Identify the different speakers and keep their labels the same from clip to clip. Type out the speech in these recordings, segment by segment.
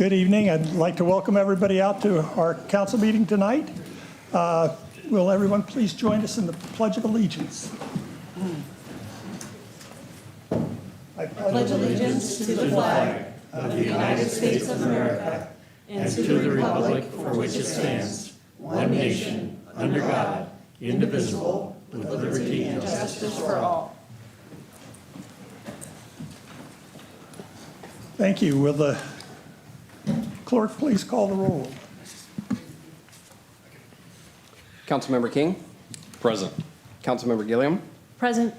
Speaker 1: Good evening. I'd like to welcome everybody out to our council meeting tonight. Will everyone please join us in the Pledge of Allegiance? I
Speaker 2: pledge allegiance to the flag of the United States of America and to the republic for which it stands, one nation, under God, indivisible, with liberty and justice for all.
Speaker 1: Thank you. Will the clerk please call the roll?
Speaker 3: Councilmember King? Present. Councilmember Gilliam?
Speaker 2: Present.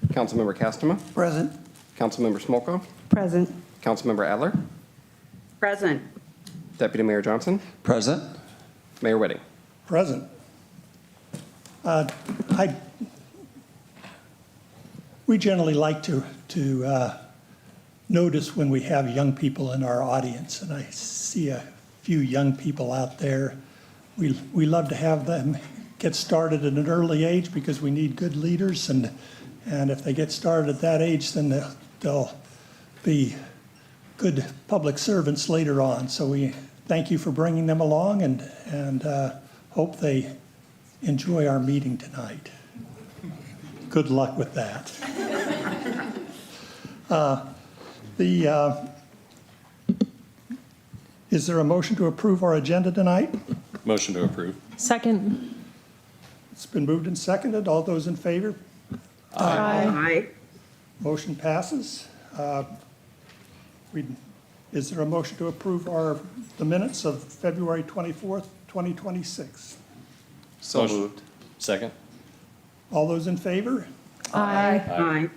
Speaker 3: Councilmember Castema?
Speaker 1: Present.
Speaker 3: Councilmember Smolko?
Speaker 4: Present.
Speaker 3: Councilmember Adler?
Speaker 4: Present.
Speaker 3: Deputy Mayor Johnson?
Speaker 5: Present.
Speaker 3: Mayor Whitting?
Speaker 1: Present. We generally like to notice when we have young people in our audience, and I see a few young people out there. We love to have them get started at an early age because we need good leaders, and if they get started at that age, then they'll be good public servants later on. So we thank you for bringing them along, and hope they enjoy our meeting tonight. Good luck with that. Is there a motion to approve our agenda tonight?
Speaker 3: Motion to approve.
Speaker 2: Second.
Speaker 1: It's been moved and seconded. All those in favor?
Speaker 4: Aye.
Speaker 1: Motion passes. Is there a motion to approve the minutes of February 24th, 2026?
Speaker 3: So moved. Second.
Speaker 1: All those in favor?
Speaker 2: Aye.
Speaker 4: Aye.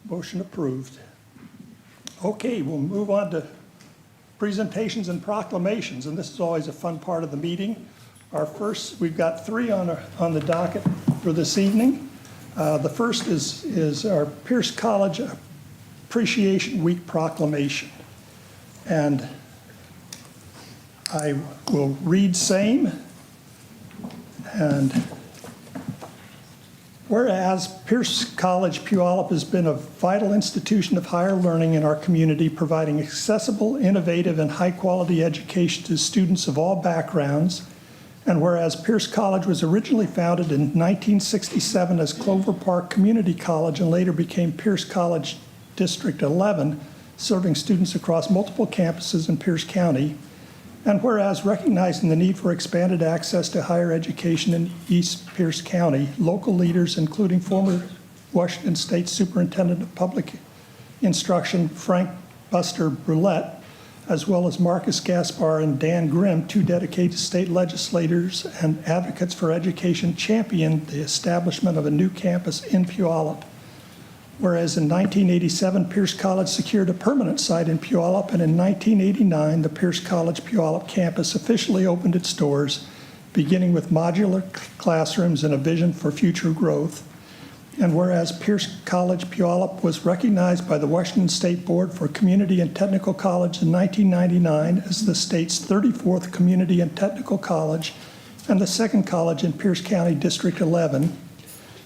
Speaker 1: Motion approved. Okay, we'll move on to presentations and proclamations, and this is always a fun part of the meeting. We've got three on the docket for this evening. The first is our Pierce College Appreciation Week proclamation. And I will read same. And whereas Pierce College Puyallup has been a vital institution of higher learning in our community, providing accessible, innovative, and high-quality education to students of all backgrounds, and whereas Pierce College was originally founded in 1967 as Clover Park Community College and later became Pierce College District 11, serving students across multiple campuses in Pierce County, and whereas recognizing the need for expanded access to higher education in East Pierce County, local leaders, including former Washington State Superintendent of Public Instruction, Frank Buster Brulette, as well as Marcus Gaspar and Dan Grimm, two dedicated state legislators and advocates for education, championed the establishment of a new campus in Puyallup. Whereas in 1987, Pierce College secured a permanent site in Puyallup, and in 1989, the Pierce College Puyallup campus officially opened its doors, beginning with modular classrooms and a vision for future growth. And whereas Pierce College Puyallup was recognized by the Washington State Board for Community and Technical College in 1999 as the state's 34th Community and Technical College and the second college in Pierce County District 11,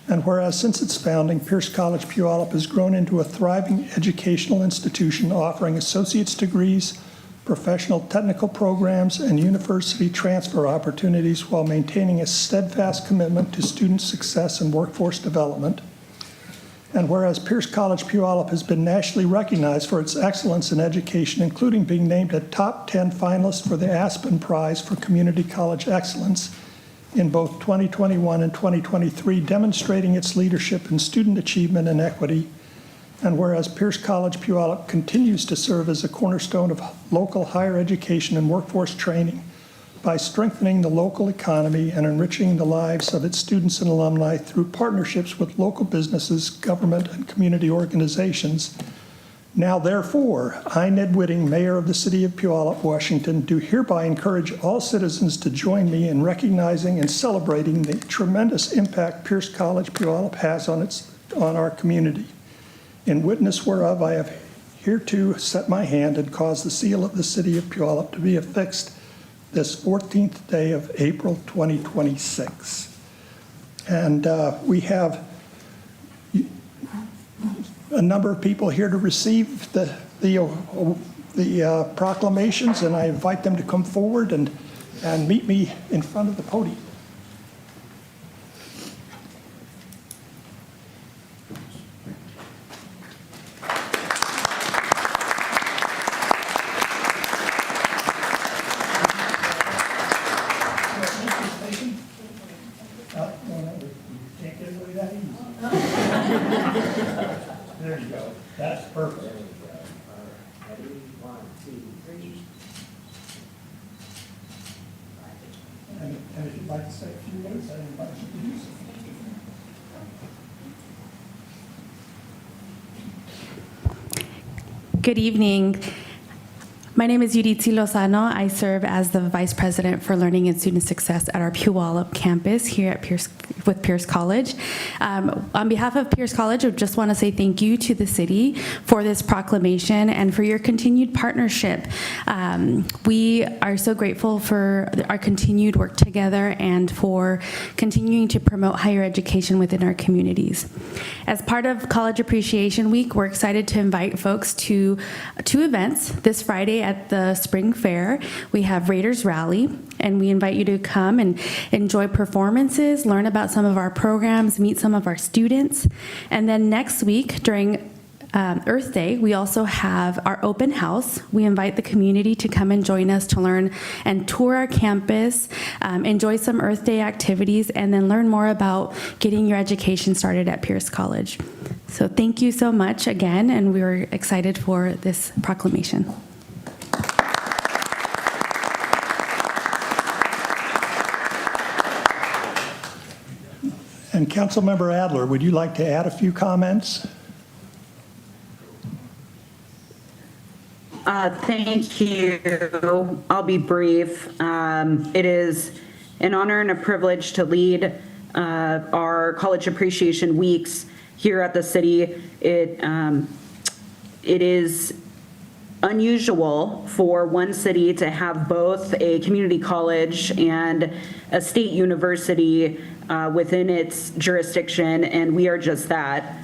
Speaker 1: and whereas since its founding, Pierce College Puyallup has grown into a thriving educational institution offering associate's degrees, professional technical programs, and university transfer opportunities while maintaining a steadfast commitment to student success and workforce development. And whereas Pierce College Puyallup has been nationally recognized for its excellence in education, including being named a top 10 finalist for the Aspen Prize for Community College Excellence in both 2021 and 2023, demonstrating its leadership in student achievement and equity. And whereas Pierce College Puyallup continues to serve as a cornerstone of local higher education and workforce training by strengthening the local economy and enriching the lives of its students and alumni through partnerships with local businesses, government, and community organizations. Now, therefore, I, Ned Whitting, Mayor of the City of Puyallup, Washington, do hereby encourage all citizens to join me in recognizing and celebrating the tremendous impact Pierce College Puyallup has on our community. In witness whereof, I have hereto set my hand and caused the seal of the City of Puyallup to be affixed this 14th day of April 2026. And we have a number of people here to receive the the proclamations, and I invite them to come forward and meet me in front of the podium. Can't get away that easy. There you go. That's perfect. And if you'd like to say a few words, I invite you to do so.
Speaker 5: Good evening. My name is Yuditzi Lozano. I serve as the Vice President for Learning and Student Success at our Puyallup campus here at Pierce College. On behalf of Pierce College, I just want to say thank you to the city for this proclamation and for your continued partnership. We are so grateful for our continued work together and for continuing to promote higher education within our communities. As part of College Appreciation Week, we're excited to invite folks to two events this Friday at the Spring Fair. We have Raiders Rally, and we invite you to come and enjoy performances, learn about some of our programs, meet some of our students. And then next week during Earth Day, we also have our open house. We invite the community to come and join us to learn and tour our campus, enjoy some Earth Day activities, and then learn more about getting your education started at Pierce College. So thank you so much again, and we're excited for this proclamation.
Speaker 1: And Councilmember Adler, would you like to add a few comments?
Speaker 4: Thank you. I'll be brief. It is an honor and a privilege to lead our College Appreciation Weeks here at the city. It is unusual for one city to have both a community college and a state university within its jurisdiction, and we are just that.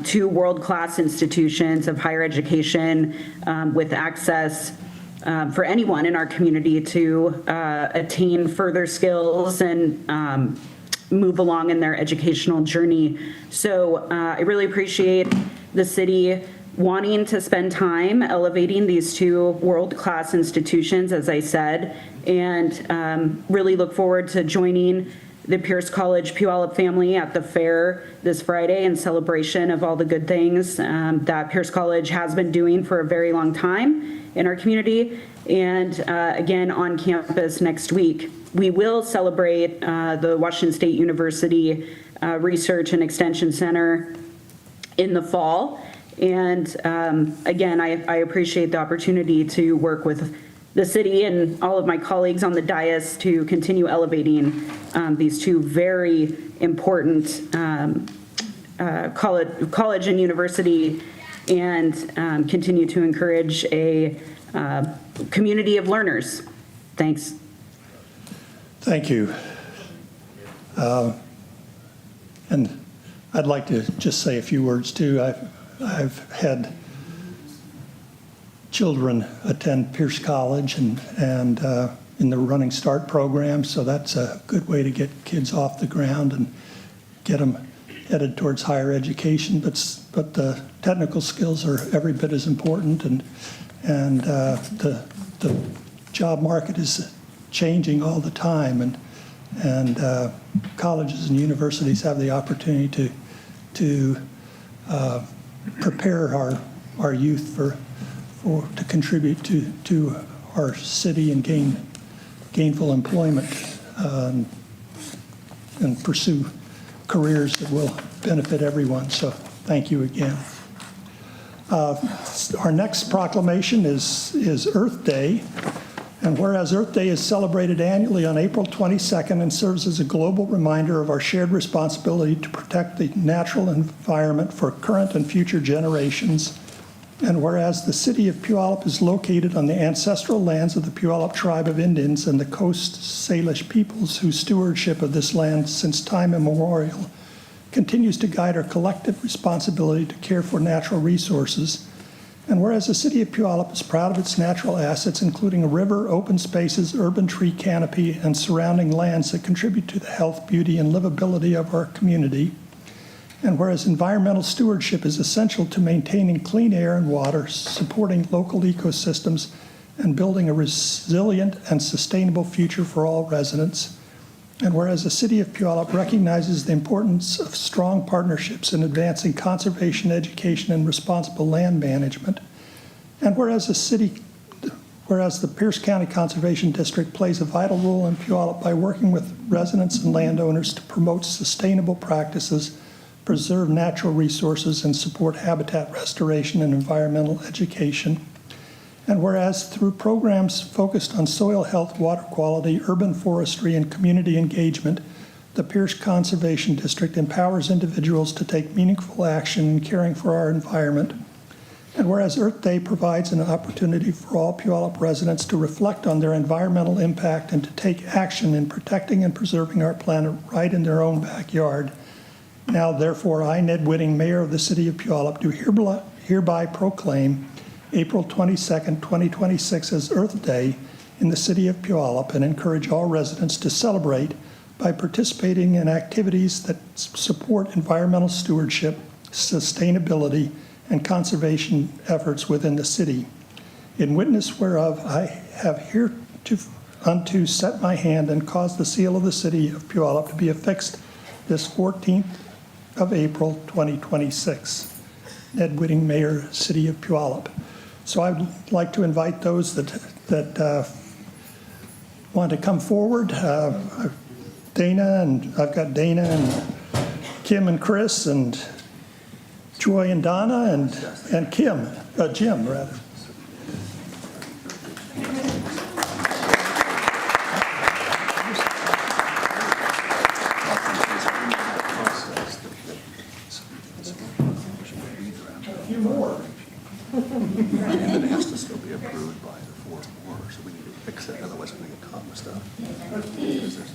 Speaker 4: Two world-class institutions of higher education with access for anyone in our community to attain further skills and move along in their educational journey. So I really appreciate the city wanting to spend time elevating these two world-class institutions, as I said, and really look forward to joining the Pierce College Puyallup family at the fair this Friday in celebration of all the good things that Pierce College has been doing for a very long time in our community, and again on campus next week. We will celebrate the Washington State University Research and Extension Center in the fall, and again, I appreciate the opportunity to work with the city and all of my colleagues on the dais to continue elevating these two very important college and university, and continue to encourage a community of learners. Thanks.
Speaker 1: Thank you. And I'd like to just say a few words too. I've had children attend Pierce College and in the Running Start program, so that's a good way to get kids off the ground and get them headed towards higher education. But the technical skills are every bit as important, and the job market is changing all the time, and colleges and universities have the opportunity to prepare our youth to contribute to our city and gainful employment and pursue careers that will benefit everyone. So thank you again. Our next proclamation is Earth Day. And whereas Earth Day is celebrated annually on April 22nd and serves as a global reminder of our shared responsibility to protect the natural environment for current and future generations, and whereas the city of Puyallup is located on the ancestral lands of the Puyallup tribe of Indians and the Coast Salish peoples whose stewardship of this land since time immemorial continues to guide our collective responsibility to care for natural resources, And whereas the city of Puyallup is proud of its natural assets, including a river, open spaces, urban tree canopy, and surrounding lands that contribute to the health, beauty, and livability of our community. And whereas environmental stewardship is essential to maintaining clean air and water, supporting local ecosystems, and building a resilient and sustainable future for all residents. And whereas the city of Puyallup recognizes the importance of strong partnerships in advancing conservation, education, and responsible land management. And whereas the Pierce County Conservation District plays a vital role in Puyallup by working with residents and landowners to promote sustainable practices, preserve natural resources, and support habitat restoration and environmental education. And whereas through programs focused on soil health, water quality, urban forestry, and community engagement, the Pierce Conservation District empowers individuals to take meaningful action in caring for our environment. And whereas Earth Day provides an opportunity for all Puyallup residents to reflect on their environmental impact and to take action in protecting and preserving our planet right in their own backyard. Now, therefore, I, Ned Whitting, Mayor of the City of Puyallup, do hereby proclaim April 22nd, 2026 as Earth Day in the City of Puyallup and encourage all residents to celebrate by participating in activities that support environmental stewardship, sustainability, and conservation efforts within the city. In witness whereof, I have hereunto set my hand and caused the seal of the City of Puyallup to be affixed this 14th of April, 2026. Ned Whitting, Mayor, City of Puyallup. So I'd like to invite those that want to come forward. Dana, and I've got Dana and Kim and Chris and Joy and Donna and Jim, rather. A few more.
Speaker 6: And it has to still be approved by the 4 more, so we need to fix it, otherwise we're gonna get caught with stuff. Because there's-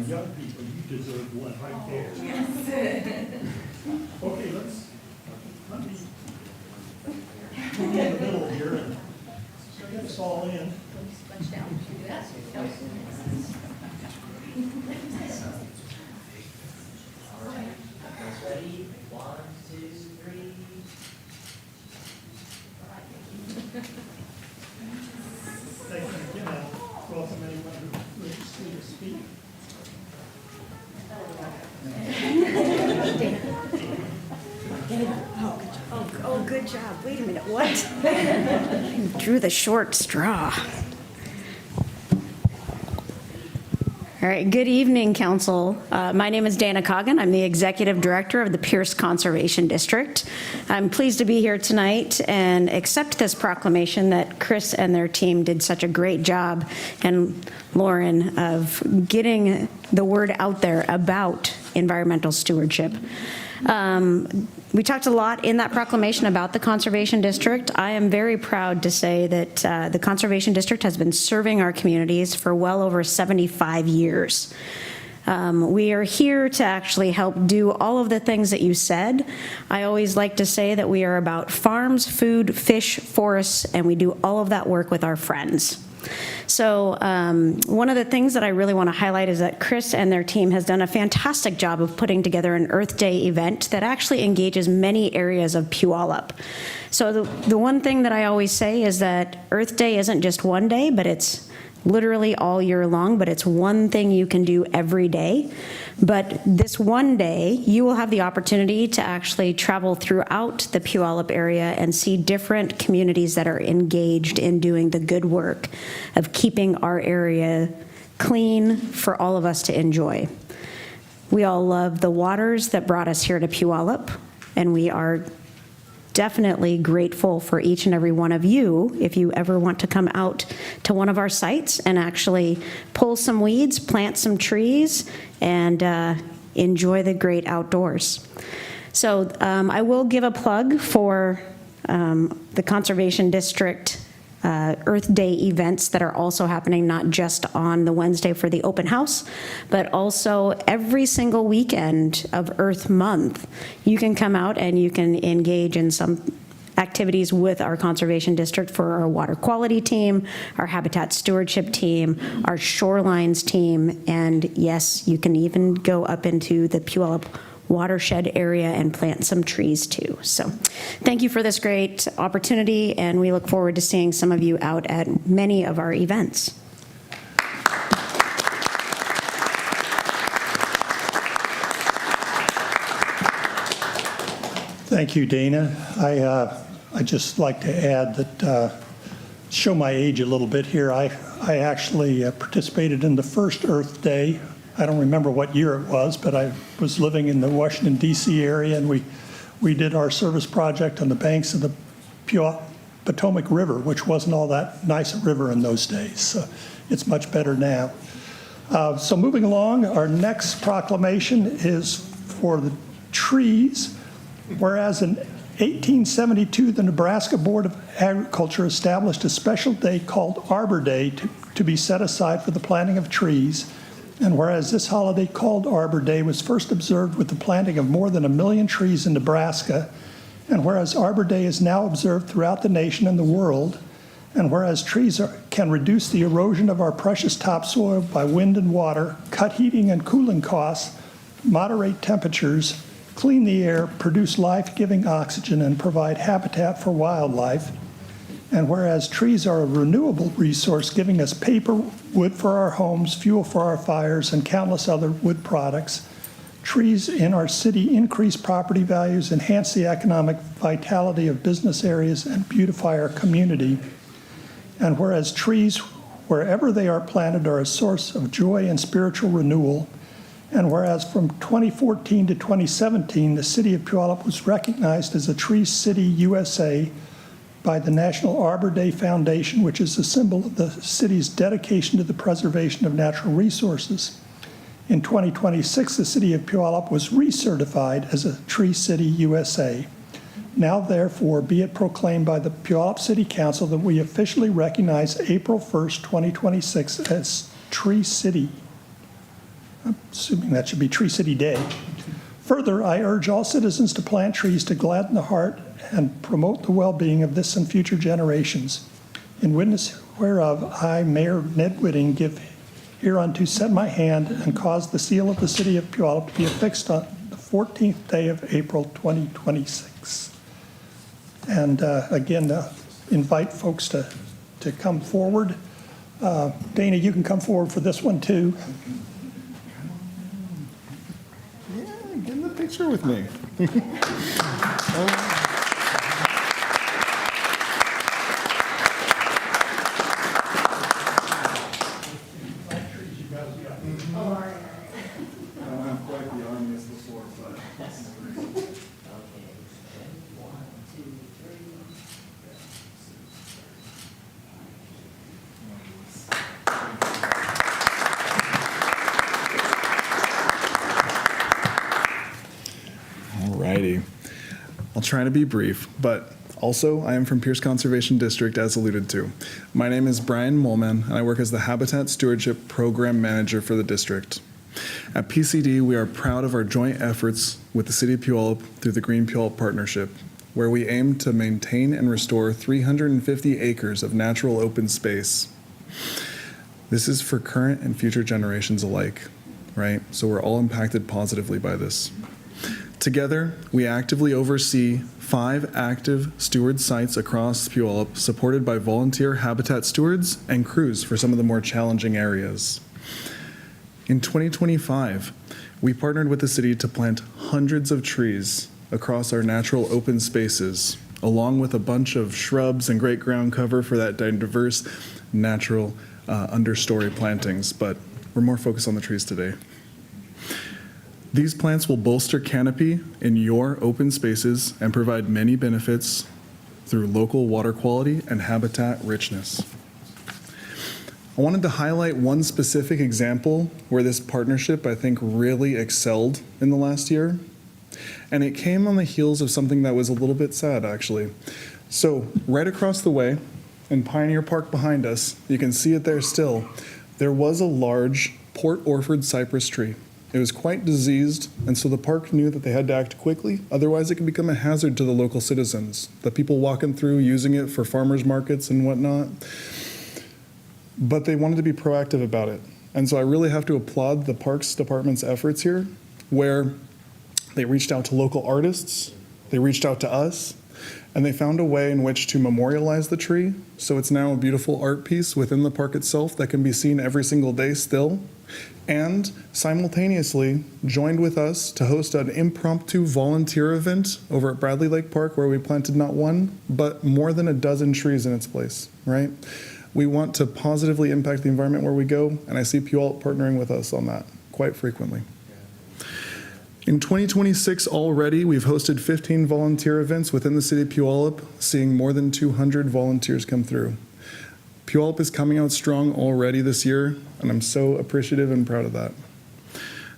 Speaker 1: Young people, you deserve one right there. Okay, let me in the middle here and get us all in.
Speaker 2: Ready? 1, 2, 3.
Speaker 1: Thank you again. I welcome anyone who wishes to speak.
Speaker 7: Oh, good job. Wait a minute, what? I drew the short straw. All right, good evening, Council. My name is Dana Coggin. I'm the Executive Director of the Pierce Conservation District. I'm pleased to be here tonight and accept this proclamation that Chris and their team did such a great job, and Lauren, of getting the word out there about environmental stewardship. We talked a lot in that proclamation about the Conservation District. I am very proud to say that the Conservation District has been serving our communities for well over 75 years. We are here to actually help do all of the things that you said. I always like to say that we are about farms, food, fish, forests, and we do all of that work with our friends. So one of the things that I really want to highlight is that Chris and their team has done a fantastic job of putting together an Earth Day event that actually engages many areas of Puyallup. So the one thing that I always say is that Earth Day isn't just one day, but it's literally all year long, but it's one thing you can do every day. But this one day, you will have the opportunity to actually travel throughout the Puyallup area and see different communities that are engaged in doing the good work of keeping our area clean for all of us to enjoy. We all love the waters that brought us here to Puyallup, and we are definitely grateful for each and every one of you if you ever want to come out to one of our sites and actually pull some weeds, plant some trees, and enjoy the great outdoors. So I will give a plug for the Conservation District Earth Day events that are also happening not just on the Wednesday for the open house, but also every single weekend of Earth Month. You can come out and you can engage in some activities with our conservation district for our water quality team, our habitat stewardship team, our shorelines team, and yes, you can even go up into the Puyallup watershed area and plant some trees too. So thank you for this great opportunity, and we look forward to seeing some of you out at many of our events.
Speaker 1: Thank you, Dana. I'd just like to add that, show my age a little bit here. I actually participated in the first Earth Day. I don't remember what year it was, but I was living in the Washington, D.C. area, and we did our service project on the banks of the Potomac River, which wasn't all that nice a river in those days. So it's much better now. So moving along, our next proclamation is for the trees. Whereas in 1872, the Nebraska Board of Agriculture established a special day called Arbor Day to be set aside for the planting of trees. And whereas this holiday called Arbor Day was first observed with the planting of more than 1 million trees in Nebraska, and whereas Arbor Day is now observed throughout the nation and the world, and whereas trees can reduce the erosion of our precious topsoil by wind and water, cut heating and cooling costs, moderate temperatures, clean the air, produce life-giving oxygen, and provide habitat for wildlife. And whereas trees are a renewable resource, giving us paper, wood for our homes, fuel for our fires, and countless other wood products, trees in our city increase property values, enhance the economic vitality of business areas, and beautify our community. And whereas trees, wherever they are planted, are a source of joy and spiritual renewal, and whereas from 2014 to 2017, the city of Puyallup was recognized as a Tree City USA by the National Arbor Day Foundation, which is a symbol of the city's dedication to the preservation of natural resources. In 2026, the city of Puyallup was recertified as a Tree City USA. Now, therefore, be it proclaimed by the Puyallup City Council that we officially recognize April 1st, 2026 as Tree City. I'm assuming that should be Tree City Day. Further, I urge all citizens to plant trees to gladden the heart and promote the well-being of this and future generations. In witness whereof, I, Mayor Ned Whitting, give hereunto set my hand and cause the seal of the city of Puyallup to be affixed on the 14th day of April 2026. And again, invite folks to come forward. Dana, you can come forward for this one too.
Speaker 6: Yeah, get in the picture with me. Alrighty. I'll try to be brief, but also I am from Pierce Conservation District, as alluded to. My name is Brian Molman, and I work as the Habitat Stewardship Program Manager for the district. At PCD, we are proud of our joint efforts with the City of Puyallup through the Green Puyallup Partnership, where we aim to maintain and restore 350 acres of natural open space. This is for current and future generations alike, right? So we're all impacted positively by this. Together, we actively oversee 5 active steward sites across Puyallup, supported by volunteer habitat stewards and crews for some of the more challenging areas. In 2025, we partnered with the city to plant hundreds of trees across our natural open spaces, along with a bunch of shrubs and great ground cover for that diverse natural understory plantings, but we're more focused on the trees today. These plants will bolster canopy in your open spaces and provide many benefits through local water quality and habitat richness. I wanted to highlight one specific example where this partnership, I think, really excelled in the last year. And it came on the heels of something that was a little bit sad, actually. So right across the way in Pioneer Park behind us, you can see it there still, there was a large Port Orford cypress tree. It was quite diseased, and so the park knew that they had to act quickly, otherwise it could become a hazard to the local citizens, the people walking through using it for farmers markets and whatnot. But they wanted to be proactive about it. And so I really have to applaud the Parks Department's efforts here, where they reached out to local artists, they reached out to us, and they found a way in which to memorialize the tree. So it's now a beautiful art piece within the park itself that can be seen every single day still. And simultaneously joined with us to host an impromptu volunteer event over at Bradley Lake Park, where we planted not one, but more than a dozen trees in its place, right? We want to positively impact the environment where we go, and I see Puyallup partnering with us on that quite frequently. In 2026 already, we've hosted 15 volunteer events within the city of Puyallup, seeing more than 200 volunteers come through. Puyallup is coming out strong already this year, and I'm so appreciative and proud of that.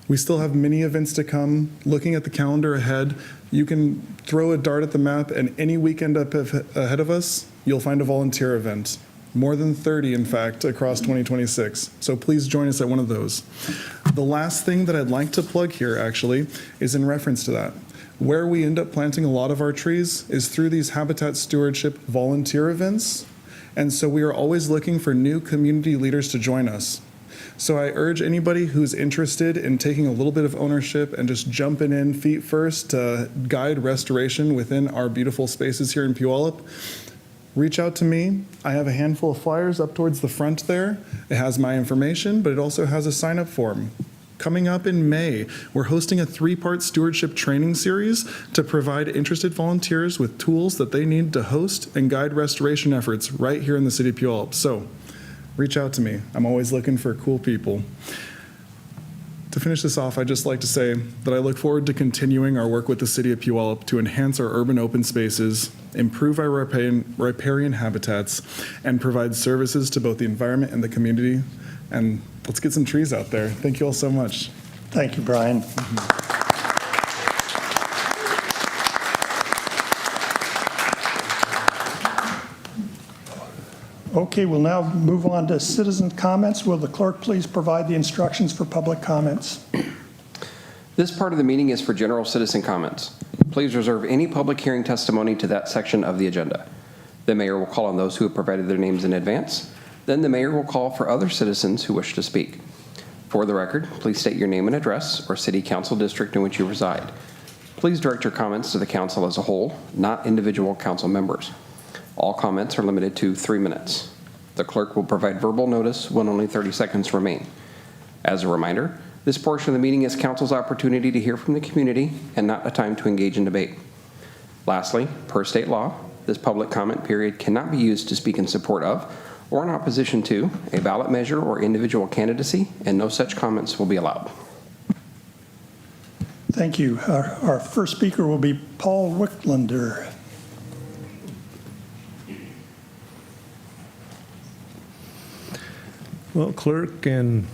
Speaker 6: We still have many events to come. Looking at the calendar ahead, you can throw a dart at the map, and any weekend up ahead of us, you'll find a volunteer event. More than 30, in fact, across 2026. So please join us at one of those. The last thing that I'd like to plug here, actually, is in reference to that. Where we end up planting a lot of our trees is through these habitat stewardship volunteer events. And so we are always looking for new community leaders to join us. So I urge anybody who's interested in taking a little bit of ownership and just jumping in feet first to guide restoration within our beautiful spaces here in Puyallup, reach out to me. I have a handful of flyers up towards the front there. It has my information, but it also has a sign-up form. Coming up in May, we're hosting a 3-part stewardship training series to provide interested volunteers with tools that they need to host and guide restoration efforts right here in the city of Puyallup. So reach out to me. I'm always looking for cool people. To finish this off, I'd just like to say that I look forward to continuing our work with the city of Puyallup to enhance our urban open spaces, improve our riparian habitats, and provide services to both the environment and the community. And let's get some trees out there. Thank you all so much.
Speaker 1: Thank you, Brian. Okay, we'll now move on to citizen comments. Will the clerk please provide the instructions for public comments?
Speaker 3: This part of the meeting is for general citizen comments. Please reserve any public hearing testimony to that section of the agenda. The mayor will call on those who have provided their names in advance. Then the mayor will call for other citizens who wish to speak. For the record, please state your name and address or city council district in which you reside. Please direct your comments to the council as a whole, not individual council members. All comments are limited to 3 minutes. The clerk will provide verbal notice when only 30 seconds remain. As a reminder, this portion of the meeting is council's opportunity to hear from the community and not a time to engage in debate. Lastly, per state law, this public comment period cannot be used to speak in support of or in opposition to a ballot measure or individual candidacy, and no such comments will be allowed.
Speaker 1: Thank you. Our first speaker will be Paul Wicklander.
Speaker 8: Well, clerk and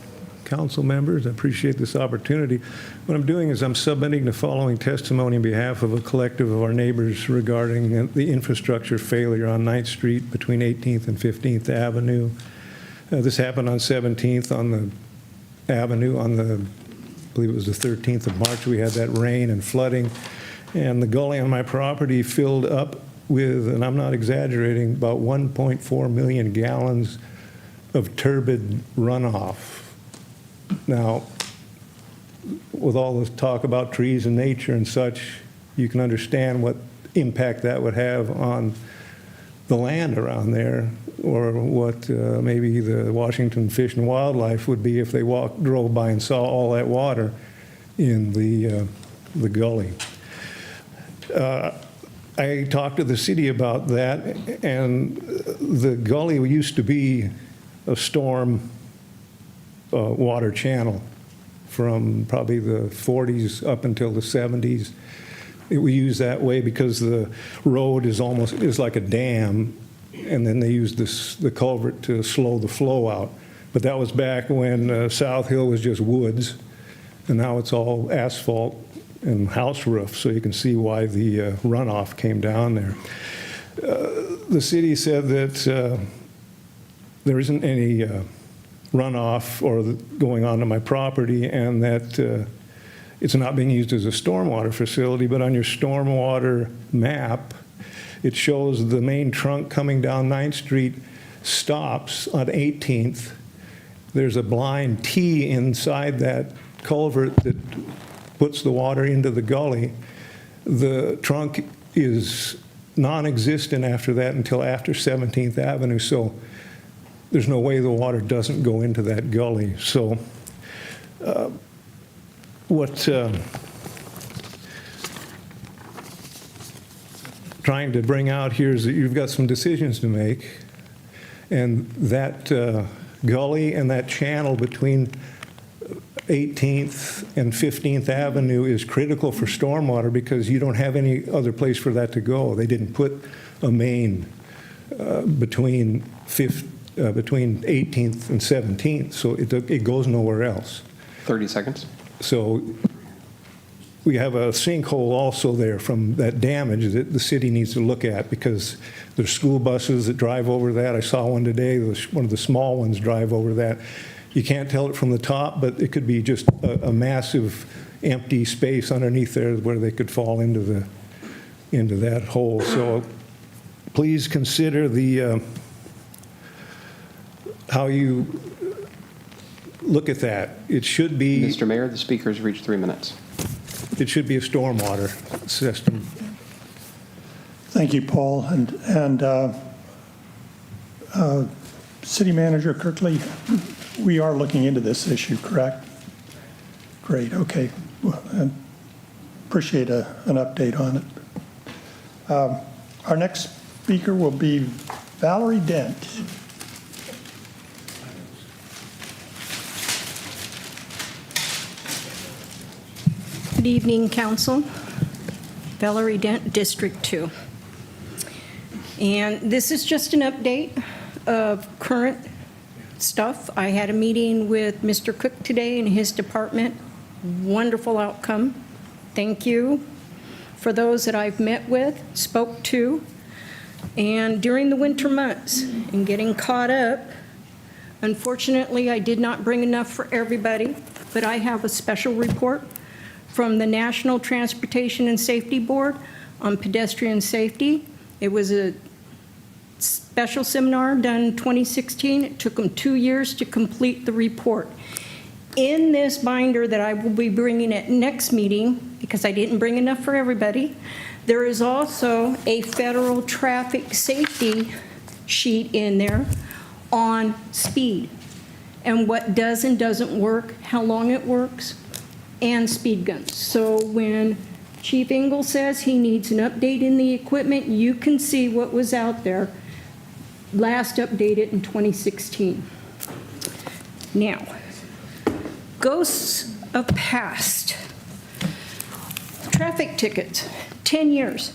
Speaker 8: council members, I appreciate this opportunity. What I'm doing is I'm submitting the following testimony on behalf of a collective of our neighbors regarding the infrastructure failure on 9th Street between 18th and 15th Avenue. This happened on 17th on the avenue on the, I believe it was the 13th of March. We had that rain and flooding, and the gully on my property filled up with, and I'm not exaggerating, about 1.4 million gallons of turbid runoff. Now, with all this talk about trees and nature and such, you can understand what impact that would have on the land around there, or what maybe the Washington Fish and Wildlife would be if they drove by and saw all that water in the gully. I talked to the city about that, and the gully used to be a storm water channel from probably the 40s up until the 70s. We use that way because the road is like a dam, and then they used the culvert to slow the flow out. But that was back when South Hill was just woods, and now it's all asphalt and house roofs, so you can see why the runoff came down there. the city said that there isn't any runoff or going onto my property, and that it's not being used as a stormwater facility, but on your stormwater map, it shows the main trunk coming down 9th Street stops on 18th. There's a blind T inside that culvert that puts the water into the gully. The trunk is non-existent after that until after 17th Avenue, so there's no way the water doesn't go into that gully. So trying to bring out here is that you've got some decisions to make, and that gully and that channel between 18th and 15th Avenue is critical for stormwater because you don't have any other place for that to go. They didn't put a main between 18th and 17th, so it goes nowhere else.
Speaker 3: 30 seconds.
Speaker 8: So we have a sinkhole also there from that damage that the city needs to look at, because there's school buses that drive over that. I saw one today, one of the small ones drive over that. You can't tell it from the top, but it could be just a massive empty space underneath there where they could fall into that hole. So please consider how you look at that. It should be,
Speaker 3: Mr. Mayor, the speaker's reached 3 minutes.
Speaker 8: it should be a stormwater system.
Speaker 1: Thank you, Paul. And City Manager Kirkley, we are looking into this issue, correct? Great, okay. Well, I appreciate an update on it. Our next speaker will be Valerie Dent.
Speaker 9: Good evening, Council. Valerie Dent, District 2. And this is just an update of current stuff. I had a meeting with Mr. Cook today and his department. Wonderful outcome. Thank you for those that I've met with, spoke to. And during the winter months and getting caught up, unfortunately, I did not bring enough for everybody, but I have a special report from the National Transportation and Safety Board on pedestrian safety. It was a special seminar done in 2016. It took them 2 years to complete the report. In this binder that I will be bringing at next meeting, because I didn't bring enough for everybody, there is also a federal traffic safety sheet in there on speed and what does and doesn't work, how long it works, and speed guns. So when Chief Engel says he needs an update in the equipment, you can see what was out there last updated in 2016. Now, ghosts of past. Traffic tickets, 10 years.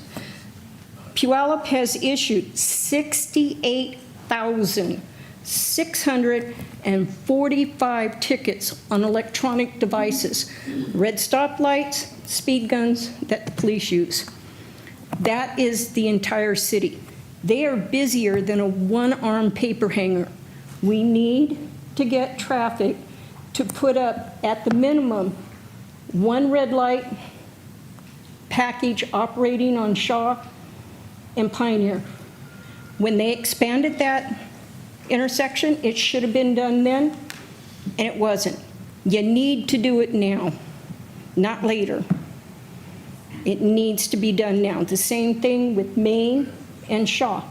Speaker 9: Puyallup has issued 68,645 tickets on electronic devices, red stoplights, speed guns that the police use. That is the entire city. They are busier than a one-arm paper hanger. We need to get traffic to put up, at the minimum, one red light package operating on Shaw and Pioneer. When they expanded that intersection, it should have been done then, and it wasn't. You need to do it now, not later. It needs to be done now. The same thing with Main and Shaw.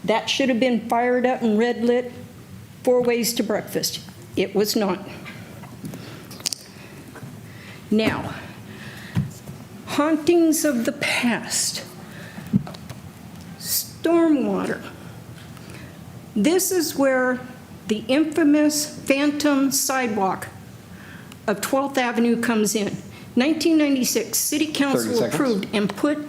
Speaker 9: That should have been fired up and red lit 4 ways to breakfast. It was not. Now, hauntings of the past. Stormwater. This is where the infamous phantom sidewalk of 12th Avenue comes in. 1996, City Council approved and put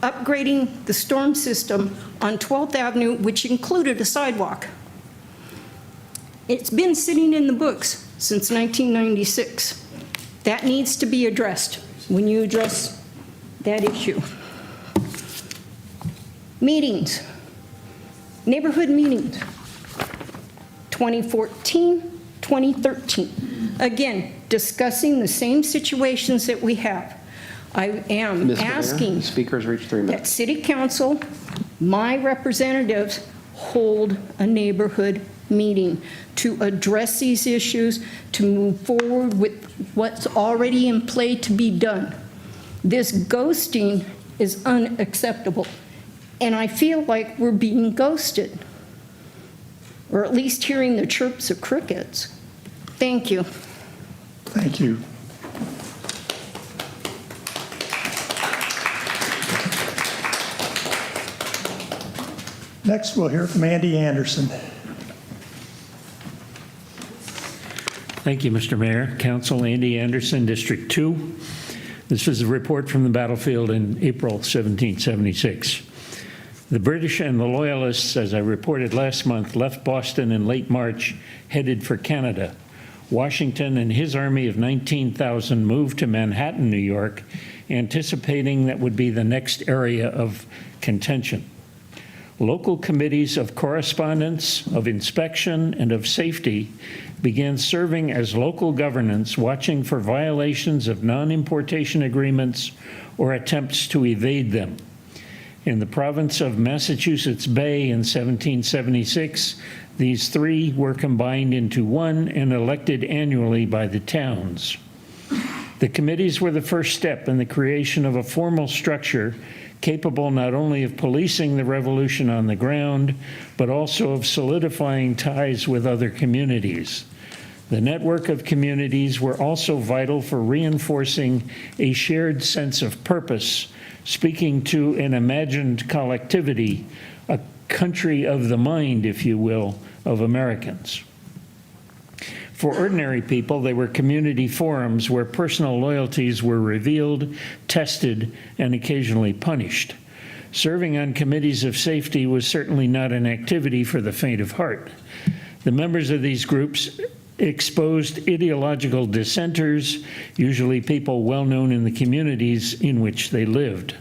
Speaker 9: upgrading the storm system on 12th Avenue, which included a sidewalk. It's been sitting in the books since 1996. That needs to be addressed when you address that issue. Meetings. Neighborhood meetings, 2014, 2013. Again, discussing the same situations that we have. I am
Speaker 3: Mr. Mayor,
Speaker 9: asking
Speaker 3: the speaker's reached 3
Speaker 9: that
Speaker 3: minutes.
Speaker 9: City Council, my representatives, hold a neighborhood meeting to address these issues, to move forward with what's already in play to be done. This ghosting is unacceptable, and I feel like we're being ghosted, or at least hearing the chirps of crickets. Thank you.
Speaker 1: Thank you. Next, we'll hear from Andy Anderson.
Speaker 2: Thank you, Mr. Mayor. Council, Andy Anderson, District 2. This is a report from the battlefield in April 1776. The British and the Loyalists, as I reported last month, left Boston in late March, headed for Canada. Washington and his army of 19,000 moved to Manhattan, New York, anticipating that would be the next area of contention. Local committees of correspondence, of inspection, and of safety began serving as local governance, watching for violations of non-importation agreements or attempts to evade them. In the province of Massachusetts Bay in 1776, these three were combined into one and elected annually by the towns. The committees were the first step in the creation of a formal structure capable not only of policing the revolution on the ground, but also of solidifying ties with other communities. The network of communities were also vital for reinforcing a shared sense of purpose, speaking to an imagined collectivity, a country of the mind, if you will, of Americans. For ordinary people, they were community forums where personal loyalties were revealed, tested, and occasionally punished. Serving on committees of safety was certainly not an activity for the faint of heart. The members of these groups exposed ideological dissenters, usually people well known in the communities in which they lived.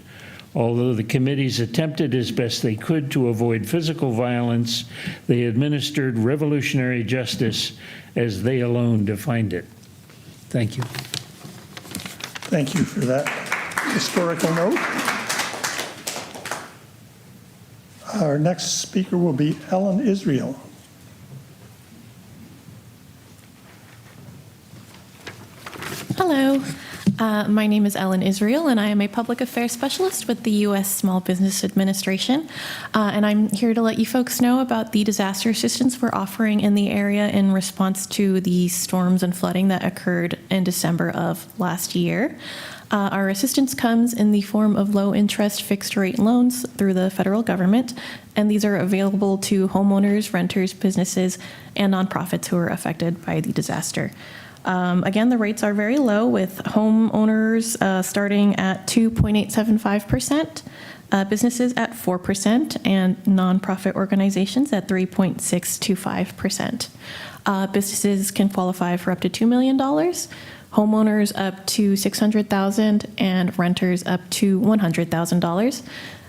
Speaker 2: Although the committees attempted as best they could to avoid physical violence, they administered revolutionary justice as they alone defined it. Thank you.
Speaker 1: Thank you for that historical note. Our next speaker will be Ellen Israel.
Speaker 10: Hello, my name is Ellen Israel, and I am a public affairs specialist with the U.S. Small Business Administration. And I'm here to let you folks know about the disaster assistance we're offering in the area in response to the storms and flooding that occurred in December of last year. Our assistance comes in the form of low-interest fixed-rate loans through the federal government, and these are available to homeowners, renters, businesses, and nonprofits who are affected by the disaster. Again, the rates are very low, with homeowners starting at 2.875%, businesses at 4%, and nonprofit organizations at 3.625%. Businesses can qualify for up to $2 million, homeowners up to $600,000, and renters up to $100,000.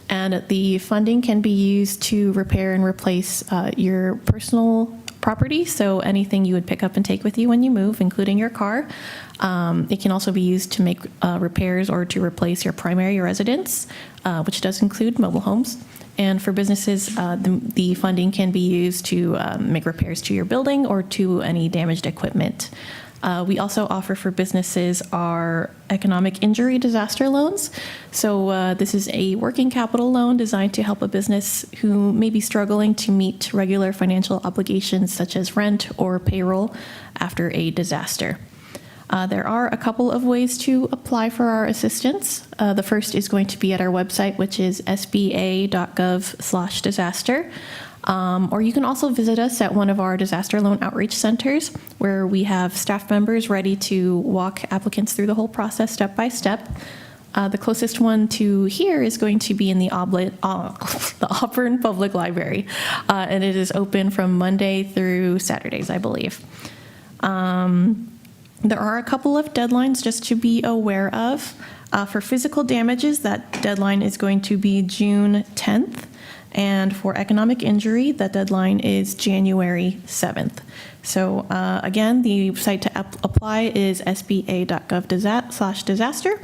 Speaker 10: And the funding can be used to repair and replace your personal property, so anything you would pick up and take with you when you move, including your car. It can also be used to make repairs or to replace your primary residence, which does include mobile homes. And for businesses, the funding can be used to make repairs to your building or to any damaged equipment. We also offer for businesses our economic injury disaster loans. So this is a working capital loan designed to help a business who may be struggling to meet regular financial obligations such as rent or payroll after a disaster. There are a couple of ways to apply for our assistance. The first is going to be at our website, which is sba.gov/disaster. Or you can also visit us at one of our disaster loan outreach centers, where we have staff members ready to walk applicants through the whole process step by step. The closest one to here is going to be in the Auburn Public Library, and it is open from Monday through Saturdays, I believe. There are a couple of deadlines just to be aware of. For physical damages, that deadline is going to be June 10th. And for economic injury, the deadline is January 7th. So again, the site to apply is sba.gov/disaster.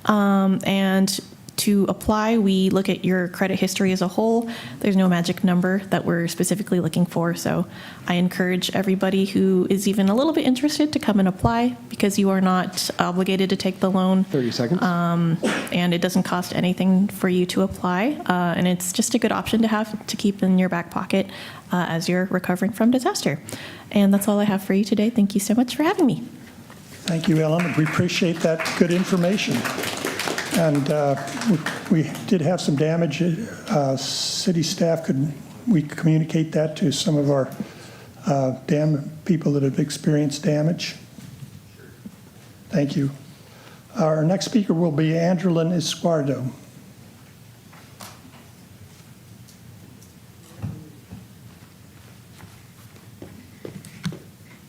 Speaker 10: And to apply, we look at your credit history as a whole. There's no magic number that we're specifically looking for. So I encourage everybody who is even a little bit interested to come and apply, because you are not obligated to take the loan.
Speaker 3: 30 seconds.
Speaker 10: And it doesn't cost anything for you to apply. And it's just a good option to have to keep in your back pocket as you're recovering from disaster. And that's all I have for you today. Thank you so much for having me.
Speaker 1: Thank you, Ellen. We appreciate that good information. And we did have some damage. City staff, could we communicate that to some of our people that have experienced damage? Thank you. Our next speaker will be Angelin Esquardo.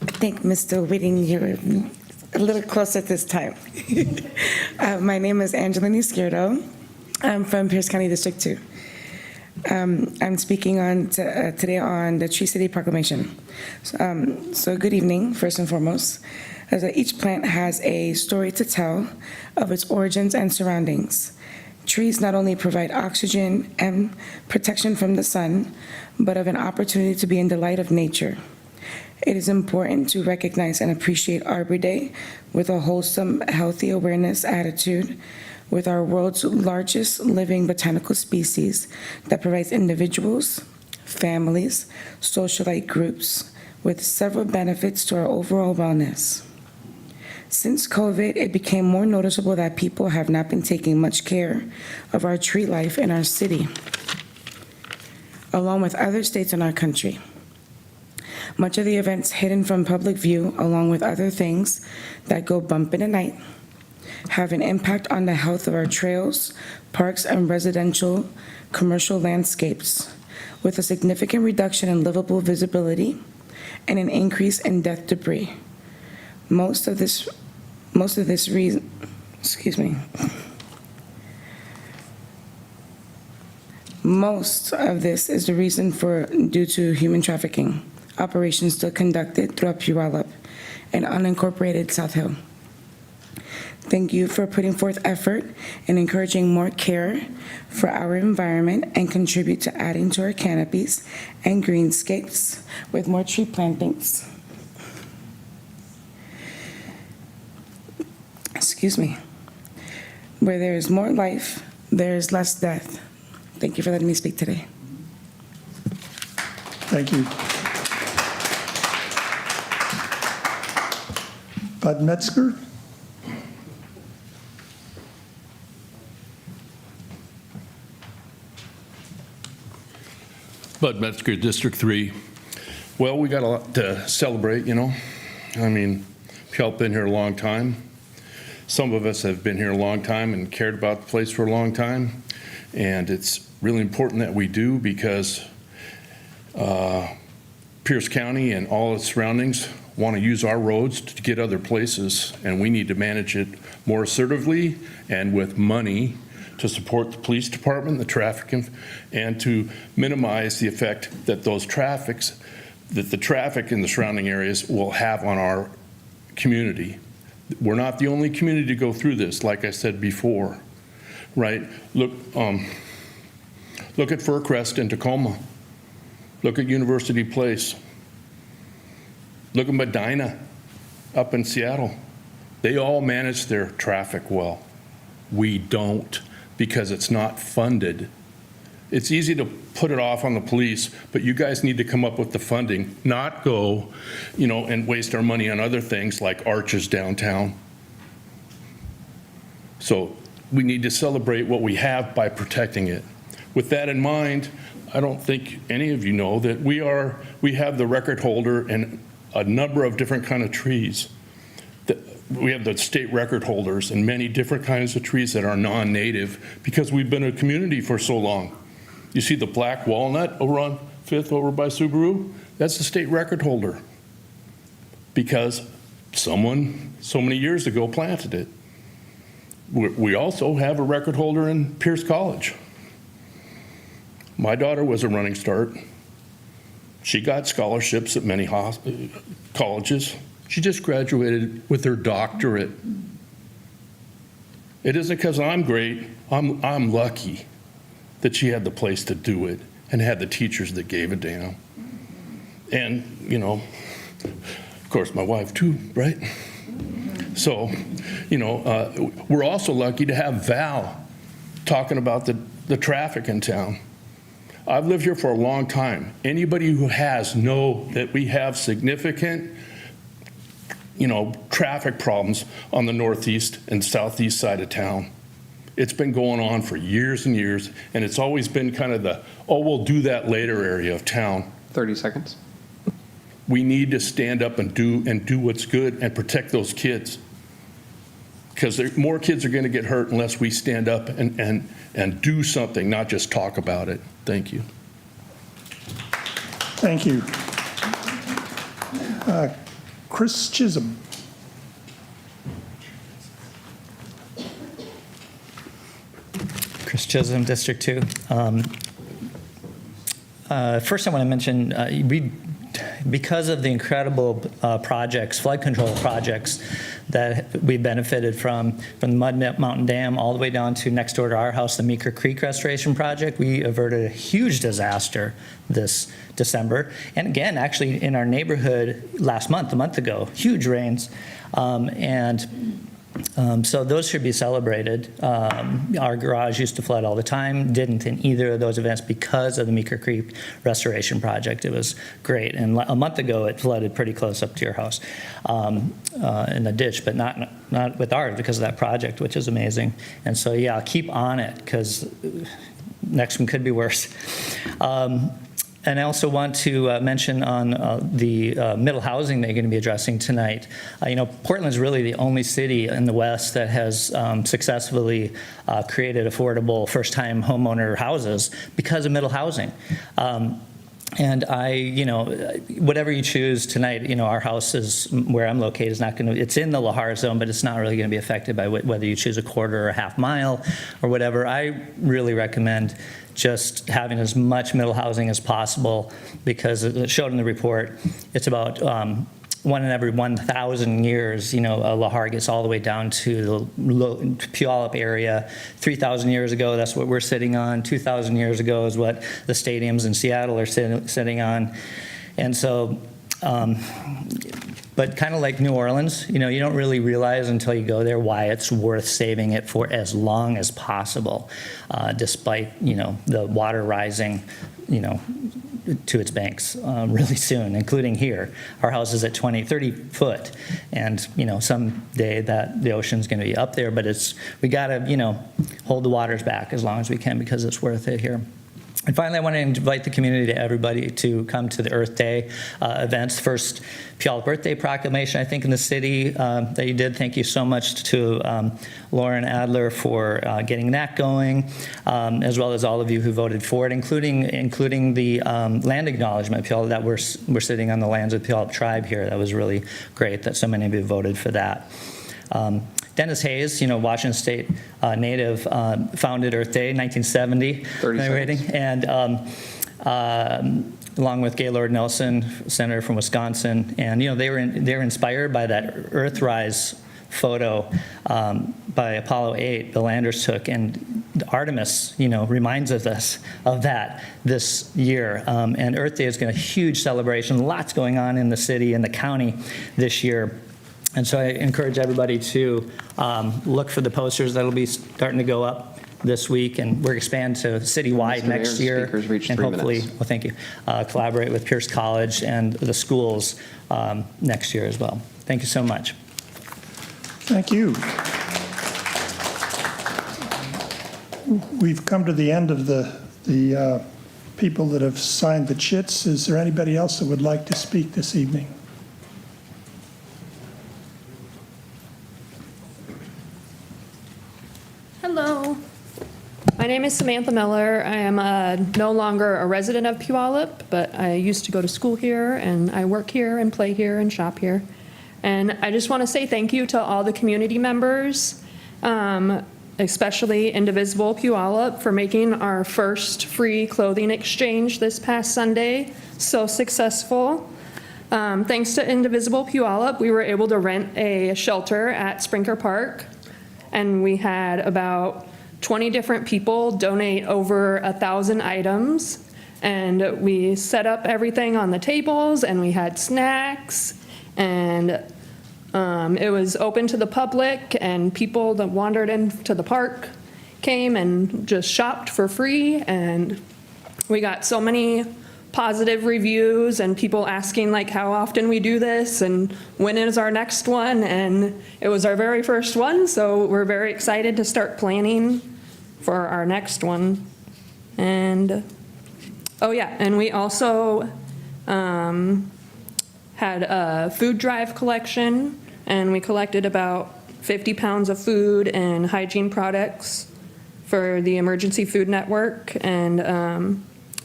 Speaker 11: I think, Mr. Whitting, you're a little closer this time. My name is Angelina Izquierdo. I'm from Pierce County District 2. I'm speaking on today on the Tree City Proclamation. So good evening, first and foremost. Each plant has a story to tell of its origins and surroundings. Trees not only provide oxygen and protection from the sun, but of an opportunity to be in the light of nature. It is important to recognize and appreciate Arbor Day with a wholesome, healthy awareness attitude with our world's largest living botanical species that provides individuals, families, socialite groups with several benefits to our overall wellness. Since COVID, it became more noticeable that people have not been taking much care of our tree life in our city, along with other states in our country. Much of the events hidden from public view, along with other things that go bump in the night, have an impact on the health of our trails, parks, and residential commercial landscapes, with a significant reduction in livable visibility and an increase in death debris. Most of this is the reason due to human trafficking operations still conducted throughout Puyallup and unincorporated South Hill. Thank you for putting forth effort and encouraging more care for our environment and contribute to adding to our canopies and greenscapes with more tree plantings. Where there is more life, there is less death. Thank you for letting me speak today.
Speaker 1: Thank you. Bud Metzger.
Speaker 12: Bud Metzger, District 3. Well, we got a lot to celebrate, you know. I mean, Puyallup been here a long time. Some of us have been here a long time and cared about the place for a long time. And it's really important that we do, because Pierce County and all its surroundings want to use our roads to get other places, and we need to manage it more assertively and with money to support the police department, the traffic, and to minimize the effect that the traffic in the surrounding areas will have on our community. We're not the only community to go through this, like I said before, right? Look at Fircrest in Tacoma. Look at University Place. Look at Medina up in Seattle. They all manage their traffic well. We don't, because it's not funded. It's easy to put it off on the police, but you guys need to come up with the funding, not go, and waste our money on other things like arches downtown. So we need to celebrate what we have by protecting it. With that in mind, I don't think any of you know that we have the record holder in a number of different kind of trees. We have the state record holders in many different kinds of trees that are non-native, because we've been a community for so long. You see the black walnut over on 5th over by Subaru? That's the state record holder, because someone so many years ago planted it. We also have a record holder in Pierce College. My daughter was a running start. She got scholarships at many colleges. She just graduated with her doctorate. It isn't because I'm great. I'm lucky that she had the place to do it and had the teachers that gave a damn. And, you know, of course, my wife too, right? So, you know, we're also lucky to have Val talking about the traffic in town. I've lived here for a long time. Anybody who has know that we have significant, you know, traffic problems on the northeast and southeast side of town. It's been going on for years and years, and it's always been kind of the, oh, we'll do that later area of town.
Speaker 3: 30 seconds.
Speaker 12: We need to stand up and do what's good and protect those kids. Because more kids are going to get hurt unless we stand up and do something, not just talk about it. Thank you.
Speaker 1: Thank you. Chris Chisholm.
Speaker 13: Chris Chisholm, District 2. First, I want to mention because of the incredible projects, flood control projects that we benefited from the Mud Mountain Dam all the way down to next door to our house, the Meeker Creek Restoration Project, we averted a huge disaster this December. And again, actually in our neighborhood a month ago, huge rains. So those should be celebrated. Our garage used to flood all the time, didn't in either of those events because of the Meeker Creek Restoration Project. It was great. And a month ago, it flooded pretty close up to your house in the ditch, but not with ours because of that project, which is amazing. And so, yeah, keep on it because next one could be worse. And I also want to mention on the middle housing that you're going to be addressing tonight. You know, Portland's really the only city in the West that has successfully created affordable first-time homeowner houses because of middle housing. And you know, whatever you choose tonight, you know, our house is where I'm located is not going to, it's in the Lahar zone, but it's not really going to be affected by whether you choose a quarter or a half mile or whatever. I really recommend just having as much middle housing as possible because it showed in the report, it's about 1 in every 1,000 years, you know, Lahar gets all the way down to the Puyallup area. 3,000 years ago, that's what we're sitting on. 2,000 years ago is what the stadiums in Seattle are sitting on. And so, but kind of like New Orleans, you know, you don't really realize until you go there why it's worth saving it for as long as possible, despite, you know, the water rising, you know, to its banks really soon, including here. Our house is at 30 foot, and you know someday that the ocean's going to be up there, but we got to, you know, hold the waters back as long as we can because it's worth it here. And finally, I want to invite the community, to everybody, to come to the Earth Day events. First Puyallup Earth Day proclamation, I think, in the city that you did. Thank you so much to Lauren Adler for getting that going, as well as all of you who voted for it, including the land acknowledgement, Puyallup, that we're sitting on the lands of the Puyallup tribe here. That was really great that so many of you voted for that. Dennis Hayes, you know, Washington State native, founded Earth Day in 1970.
Speaker 3: 30 seconds.
Speaker 13: And along with Gaylord Nelson, senator from Wisconsin, and you know they were inspired by that Earthrise photo by Apollo 8 the landers took, and Artemis, you know, reminds us of that this year. And Earth Day is going to be a huge celebration. Lots going on in the city and the county this year. And so I encourage everybody to look for the posters that'll be starting to go up this week, and we're expanding to citywide next year.
Speaker 3: Speakers reach
Speaker 13: and
Speaker 3: 3
Speaker 13: hopefully,
Speaker 3: minutes.
Speaker 13: well, thank you, collaborate with Pierce College and the schools next year as well. Thank you so much.
Speaker 1: Thank you. We've come to the end of the people that have signed the chits. Is there anybody else that would like to speak this evening?
Speaker 14: Hello. My name is Samantha Miller. I am no longer a resident of Puyallup, but I used to go to school here, and I work here and play here and shop here. And I just want to say thank you to all the community members. especially Indivisible Puyallup for making our first free clothing exchange this past Sunday so successful. Thanks to Indivisible Puyallup, we were able to rent a shelter at Sprinker Park, and we had about 20 different people donate over 1,000 items, and we set up everything on the tables, and we had snacks, and it was open to the public, and people that wandered into the park came and just shopped for free, and we got so many positive reviews and people asking like how often we do this and when is our next one, and it was our very first one, so we're very excited to start planning for our next one. And oh yeah, and we also had a food drive collection, and we collected about 50 pounds of food and hygiene products for the Emergency Food Network and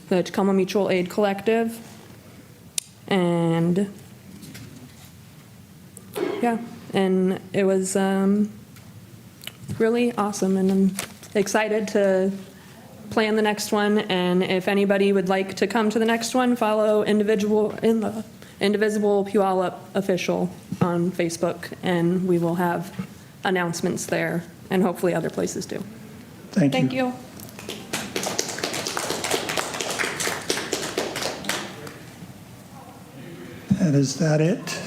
Speaker 14: the Tacoma Mutual Aid Collective. And yeah, and it was really awesome, and I'm excited to plan the next one. And if anybody would like to come to the next one, follow Indivisible Puyallup official on Facebook, and we will have announcements there, and hopefully other places too.
Speaker 1: Thank you.
Speaker 14: Thank you.
Speaker 1: And is that it?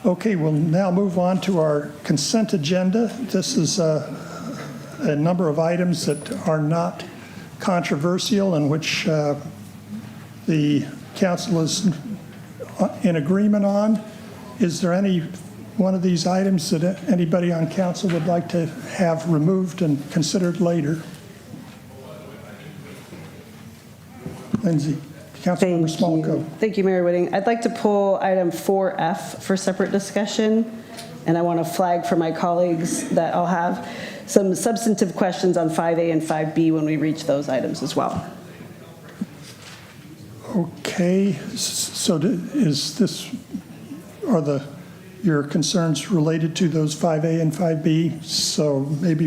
Speaker 1: Okay, we'll now move on to our consent agenda. This is a number of items that are not controversial and which the council is in agreement on. Is there any one of these items that anybody on council would like to have removed and considered later? Lindsay. Councilmember Smolko.
Speaker 15: Thank you, Mayor Whitting. I'd like to pull item 4F for separate discussion, and I want to flag for my colleagues that I'll have some substantive questions on 5A and 5B when we reach those items as well.
Speaker 1: Okay, so is this, are your concerns related to those 5A and 5B? So maybe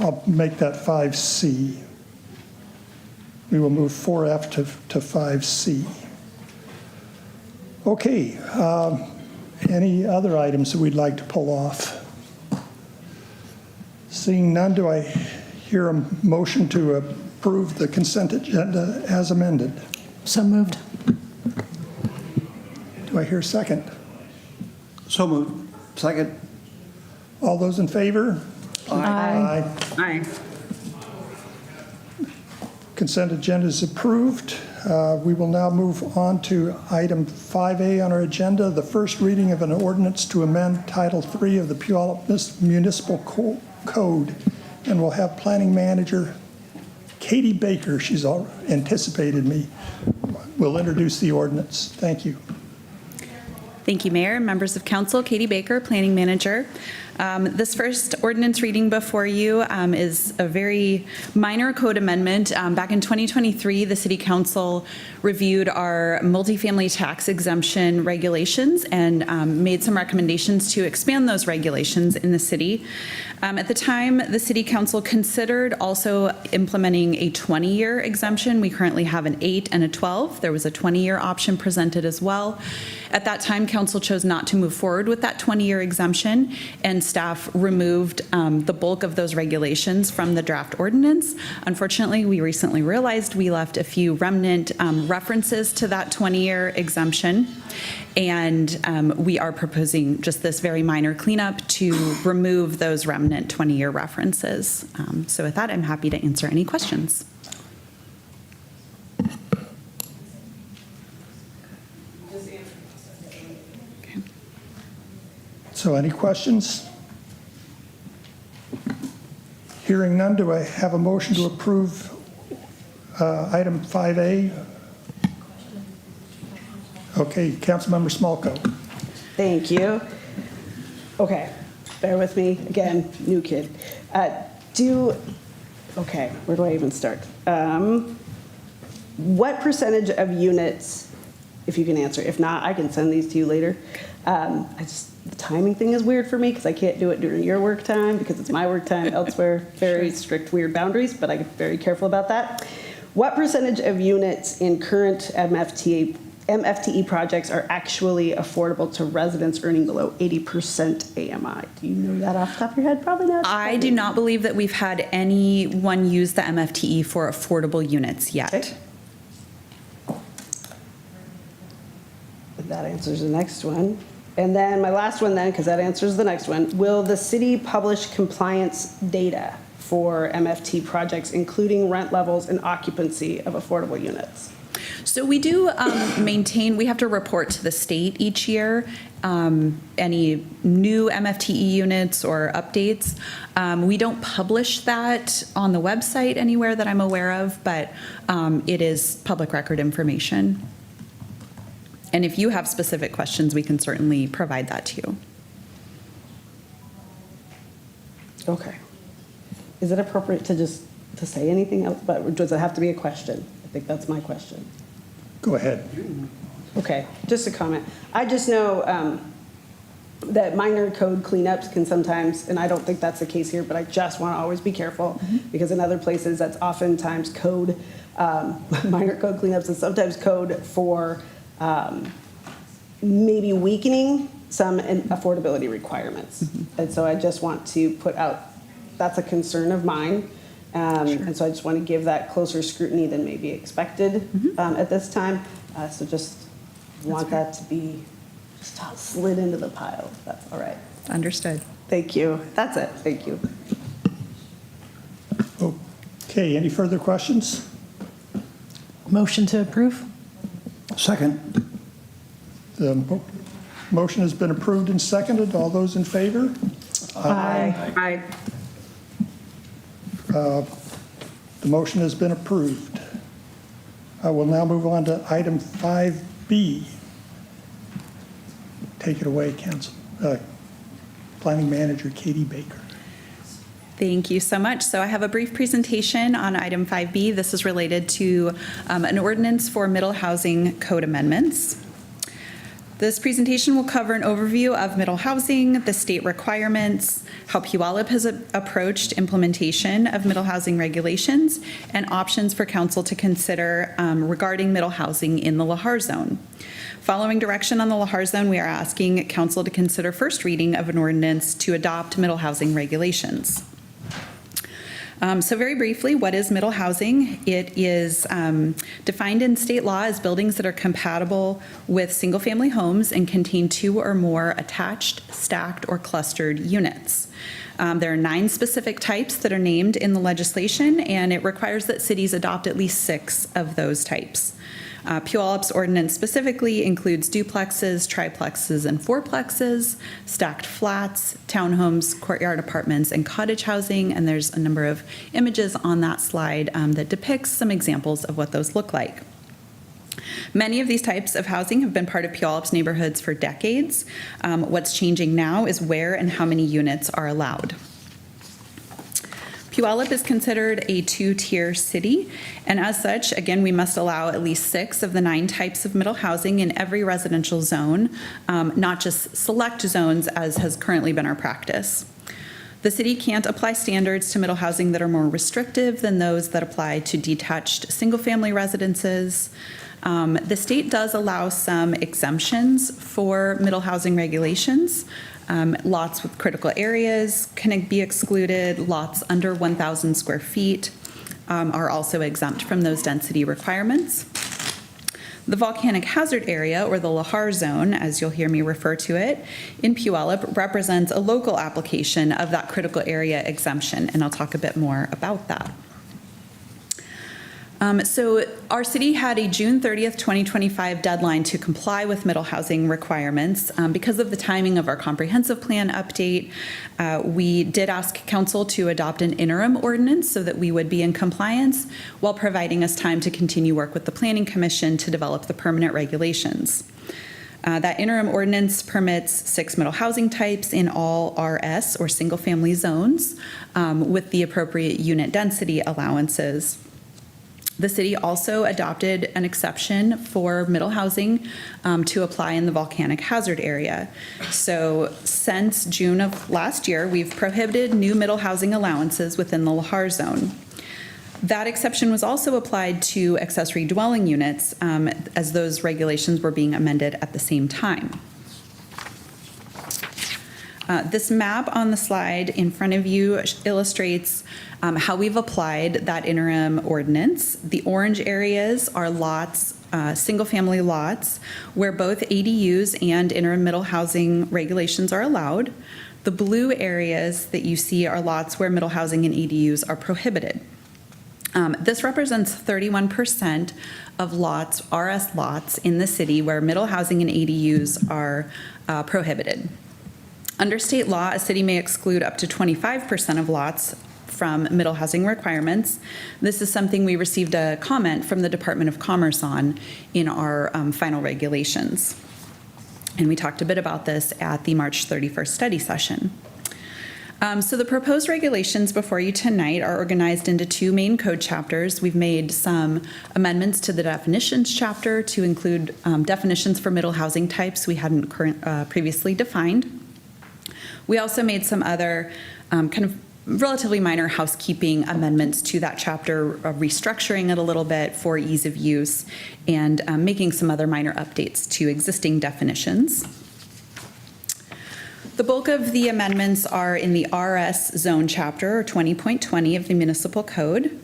Speaker 1: I'll make that 5C. We will move 4F to 5C. Okay, any other items that we'd like to pull off? Seeing none, do I hear a motion to approve the consent agenda as amended?
Speaker 2: So moved.
Speaker 1: Do I hear a second?
Speaker 2: So moved. Second.
Speaker 1: All those in favor?
Speaker 2: Aye.
Speaker 15: Aye.
Speaker 1: Consent agenda is approved. We will now move on to item 5A on our agenda, the first reading of an ordinance to amend Title III of the Puyallup Municipal Code. And we'll have Planning Manager Katie Baker, she's all anticipated me, will introduce the ordinance. Thank you.
Speaker 16: Thank you, Mayor and members of council. Katie Baker, Planning Manager. This first ordinance reading before you is a very minor code amendment. Back in 2023, the City Council reviewed our multifamily tax exemption regulations and made some recommendations to expand those regulations in the city. At the time, the City Council considered also implementing a 20-year exemption. We currently have an 8 and a 12. There was a 20-year option presented as well. At that time, Council chose not to move forward with that 20-year exemption, and staff removed the bulk of those regulations from the draft ordinance. Unfortunately, we recently realized we left a few remnant references to that 20-year exemption, and we are proposing just this very minor cleanup to remove those remnant 20-year references. So with that, I'm happy to answer any questions.
Speaker 1: So any questions? Hearing none, do I have a motion to approve item 5A? Okay, Councilmember Smolko.
Speaker 15: Thank you. Okay, bear with me. Again, new kid. Okay, where do I even start? What percentage of units, if you can answer, if not, I can send these to you later, The timing thing is weird for me because I can't do it during your work time because it's my work time elsewhere. Very strict, weird boundaries, but I get very careful about that. What percentage of units in current MFTE projects are actually affordable to residents earning below 80% AMI? Do you know that off the top of your head? Probably not.
Speaker 16: I do not believe that we've had anyone use the MFTE for affordable units yet.
Speaker 15: Okay. That answers the next one. And then my last one then, because that answers the next one. Will the city publish compliance data for MFT projects, including rent levels and occupancy of affordable units?
Speaker 16: So we do maintain, we have to report to the state each year any new MFTE units or updates. We don't publish that on the website anywhere that I'm aware of, but it is public record information. And if you have specific questions, we can certainly provide that to you.
Speaker 15: Okay. Is it appropriate to just to say anything else, but does it have to be a question? I think that's my question.
Speaker 1: Go ahead.
Speaker 15: Okay, just a comment. I just know that minor code cleanups can sometimes, and I don't think that's the case here, but I just want to always be careful because in other places that's oftentimes code, minor code cleanups is sometimes code for maybe weakening some affordability requirements. And so I just want to put out, that's a concern of mine. And so I just want to give that closer scrutiny than maybe expected at this time. So just want that to be just slid into the pile, if that's all right.
Speaker 16: Understood.
Speaker 15: Thank you. That's it. Thank you.
Speaker 1: Okay, any further questions?
Speaker 17: Motion to approve?
Speaker 1: Second. The motion has been approved and seconded. All those in favor?
Speaker 15: Aye.
Speaker 1: The motion has been approved. I will now move on to item 5B. Take it away, Council. Planning Manager Katie Baker.
Speaker 16: Thank you so much. So I have a brief presentation on item 5B. This is related to an ordinance for middle housing code amendments. This presentation will cover an overview of middle housing, the state requirements, how Puyallup has approached implementation of middle housing regulations, and options for council to consider regarding middle housing in the Lahar Zone. Following direction on the Lahar Zone, we are asking council to consider first reading of an ordinance to adopt middle housing regulations. So very briefly, what is middle housing? It is defined in state law as buildings that are compatible with single-family homes and contain 2 or more attached, stacked, or clustered units. There are 9 specific types that are named in the legislation, and it requires that cities adopt at least 6 of those types. Puyallup's ordinance specifically includes duplexes, triplexes, and fourplexes, stacked flats, townhomes, courtyard apartments, and cottage housing, and there's a number of images on that slide that depicts some examples of what those look like. Many of these types of housing have been part of Puyallup's neighborhoods for decades. What's changing now is where and how many units are allowed. Puyallup is considered a 2-tier city, and as such, again, we must allow at least 6 of the 9 types of middle housing in every residential zone, not just select zones as has currently been our practice. The city can't apply standards to middle housing that are more restrictive than those that apply to detached single-family residences. The state does allow some exemptions for middle housing regulations. Lots with critical areas can be excluded. Lots under 1,000 square feet are also exempt from those density requirements. The volcanic hazard area, or the Lahar Zone, as you'll hear me refer to it, in Puyallup represents a local application of that critical area exemption, and I'll talk a bit more about that. So our city had a June 30th, 2025 deadline to comply with middle housing requirements. Because of the timing of our comprehensive plan update, we did ask council to adopt an interim ordinance so that we would be in compliance while providing us time to continue work with the Planning Commission to develop the permanent regulations. That interim ordinance permits 6 middle housing types in all RS or single family zones with the appropriate unit density allowances. The city also adopted an exception for middle housing to apply in the volcanic hazard area. So since June of last year, we've prohibited new middle housing allowances within the Lahar zone. That exception was also applied to accessory dwelling units as those regulations were being amended at the same time. This map on the slide in front of you illustrates how we've applied that interim ordinance. The orange areas are lots, single-family lots, where both ADUs and interim middle housing regulations are allowed. The blue areas that you see are lots where middle housing and ADUs are prohibited. This represents 31% of lots, RS lots, in the city where middle housing and ADUs are prohibited. Under state law, a city may exclude up to 25% of lots from middle housing requirements. This is something we received a comment from the Department of Commerce on in our final regulations. And we talked a bit about this at the March 31st study session. So the proposed regulations before you tonight are organized into two main code chapters. We've made some amendments to the definitions chapter to include definitions for middle housing types we hadn't previously defined. We also made some other kind of relatively minor housekeeping amendments to that chapter, restructuring it a little bit for ease of use and making some other minor updates to existing definitions. The bulk of the amendments are in the RS zone chapter, or 20.20 of the municipal code.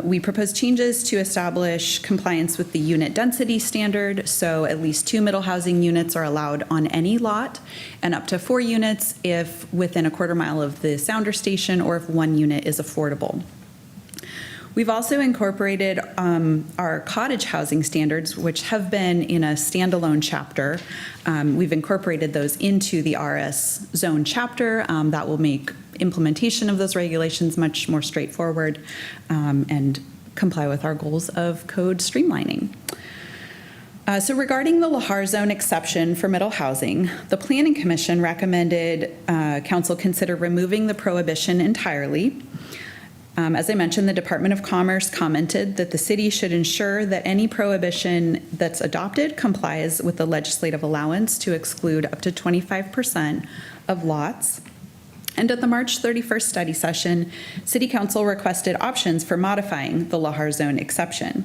Speaker 16: We propose changes to establish compliance with the unit density standard, so at least 2 middle housing units are allowed on any lot, and up to 4 units if within a quarter mile of the sounder station or if 1 unit is affordable. We've also incorporated our cottage housing standards, which have been in a standalone chapter. We've incorporated those into the RS zone chapter. That will make implementation of those regulations much more straightforward and comply with our goals of code streamlining. So regarding the Lahar zone exception for middle housing, the Planning Commission recommended council consider removing the prohibition entirely. As I mentioned, the Department of Commerce commented that the city should ensure that any prohibition that's adopted complies with the legislative allowance to exclude up to 25% of lots. And at the March 31st study session, City Council requested options for modifying the Lahar zone exception.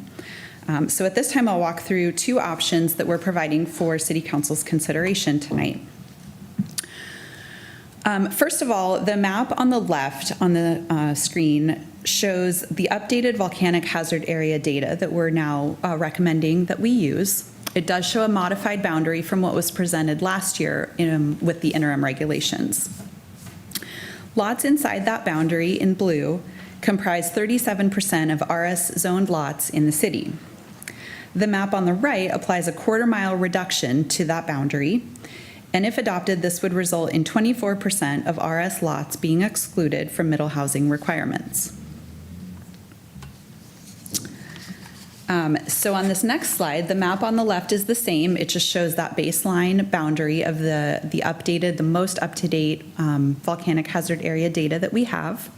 Speaker 16: So at this time, I'll walk through 2 options that we're providing for City Council's consideration tonight. First of all, the map on the left on the screen shows the updated volcanic hazard area data that we're now recommending that we use. It does show a modified boundary from what was presented last year with the interim regulations. Lots inside that boundary in blue comprise 37% of RS zoned lots in the city. The map on the right applies a quarter-mile reduction to that boundary. And if adopted, this would result in 24% of RS lots being excluded from middle housing requirements. So on this next slide, the map on the left is the same. It just shows that baseline boundary of the updated, the most up-to-date volcanic hazard area data that we have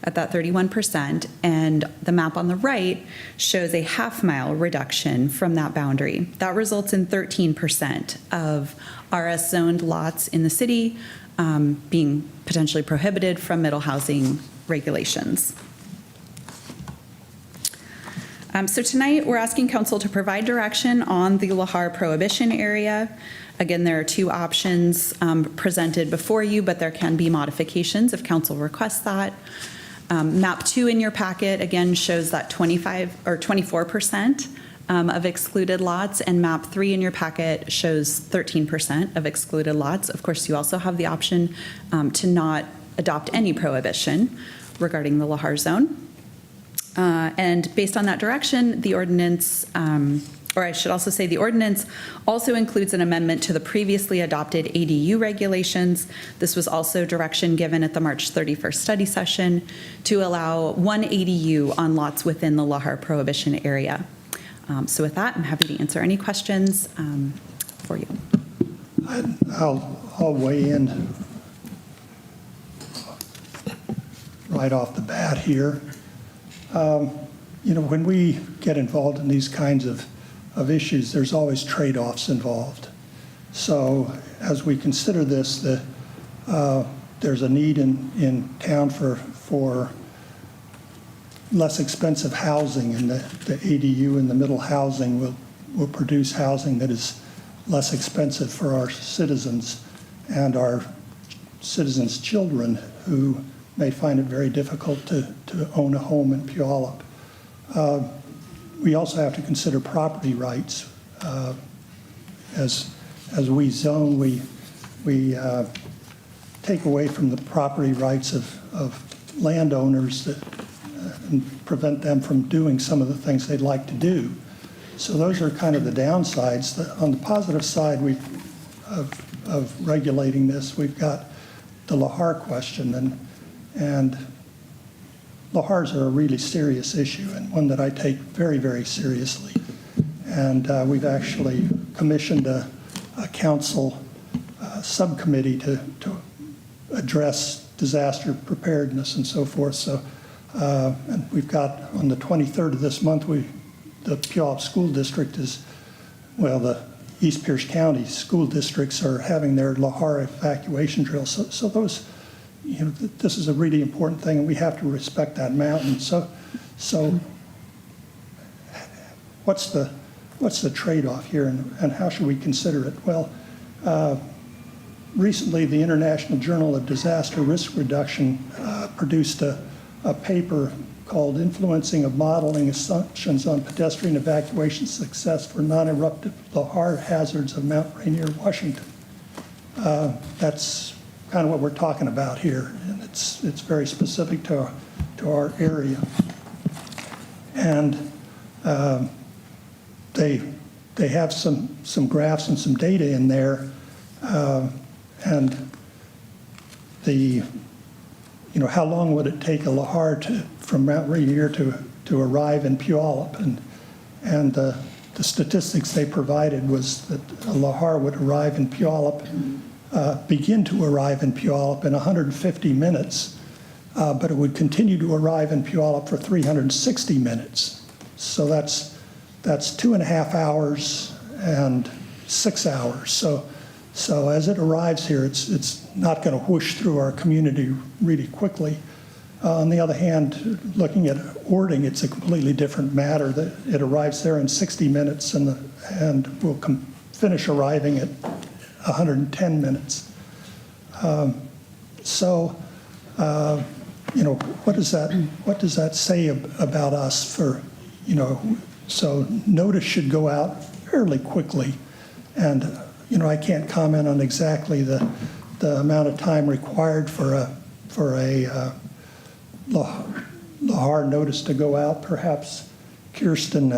Speaker 16: at that 31%. And the map on the right shows a half-mile reduction from that boundary. That results in 13% of RS zoned lots in the city being potentially prohibited from middle housing regulations. So tonight we're asking council to provide direction on the Lahar prohibition area. Again, there are 2 options presented before you, but there can be modifications if council requests that. Map 2 in your packet again shows that 24% of excluded lots, and map 3 in your packet shows 13% of excluded lots. Of course, you also have the option to not adopt any prohibition regarding the Lahar zone. And based on that direction, the ordinance, or I should also say the ordinance also includes an amendment to the previously adopted ADU regulations. This was also direction given at the March 31st study session to allow 1 ADU on lots within the Lahar prohibition area. So with that, I'm happy to answer any questions for you.
Speaker 1: I'll weigh in right off the bat here. when we get involved in these kinds of issues, there's always trade-offs involved. So as we consider this, there's a need in town for less expensive housing, and the ADU and the middle housing will produce housing that is less expensive for our citizens and our citizens' children who may find it very difficult to own a home in Puyallup. We also have to consider property rights. As we zone, we take away from the property rights of landowners and prevent them from doing some of the things they'd like to do. So those are kind of the downsides. On the positive side of regulating this, we've got the lahar question, and lahars are a really serious issue and one that I take very, very seriously. And we've actually commissioned a council subcommittee to address disaster preparedness and so forth. So, and we've got on the 23rd of this month, the Puyallup School District the East Pierce County school districts are having their lahar evacuation drills. So those, this is a really important thing, and we have to respect that mountain. So what's the trade-off here, and how should we consider it? Well, recently the International Journal of Disaster Risk Reduction produced a paper called Influencing of Modeling Assumptions on Pedestrian Evacuation Success for Non-Eruptive Lahar Hazards of Mount Rainier, Washington. That's kind of what we're talking about here, and it's very specific to our area. And they have some graphs and some data in there, and how long would it take a lahar from Mount Rainier to arrive in Puyallup? And the statistics they provided was that a lahar would arrive in Puyallup, begin to arrive in Puyallup in 150 minutes, but it would continue to arrive in Puyallup for 360 minutes. So that's 2.5 hours and 6 hours. So as it arrives here, it's not going to whoosh through our community really quickly. On the other hand, looking at Ording, it's a completely different matter. That it arrives there in 60 minutes and will finish arriving at 110 minutes. What does that say about us? So notice should go out fairly quickly, and I can't comment on exactly the amount of time required for a lahar notice to go out. Perhaps Kirsten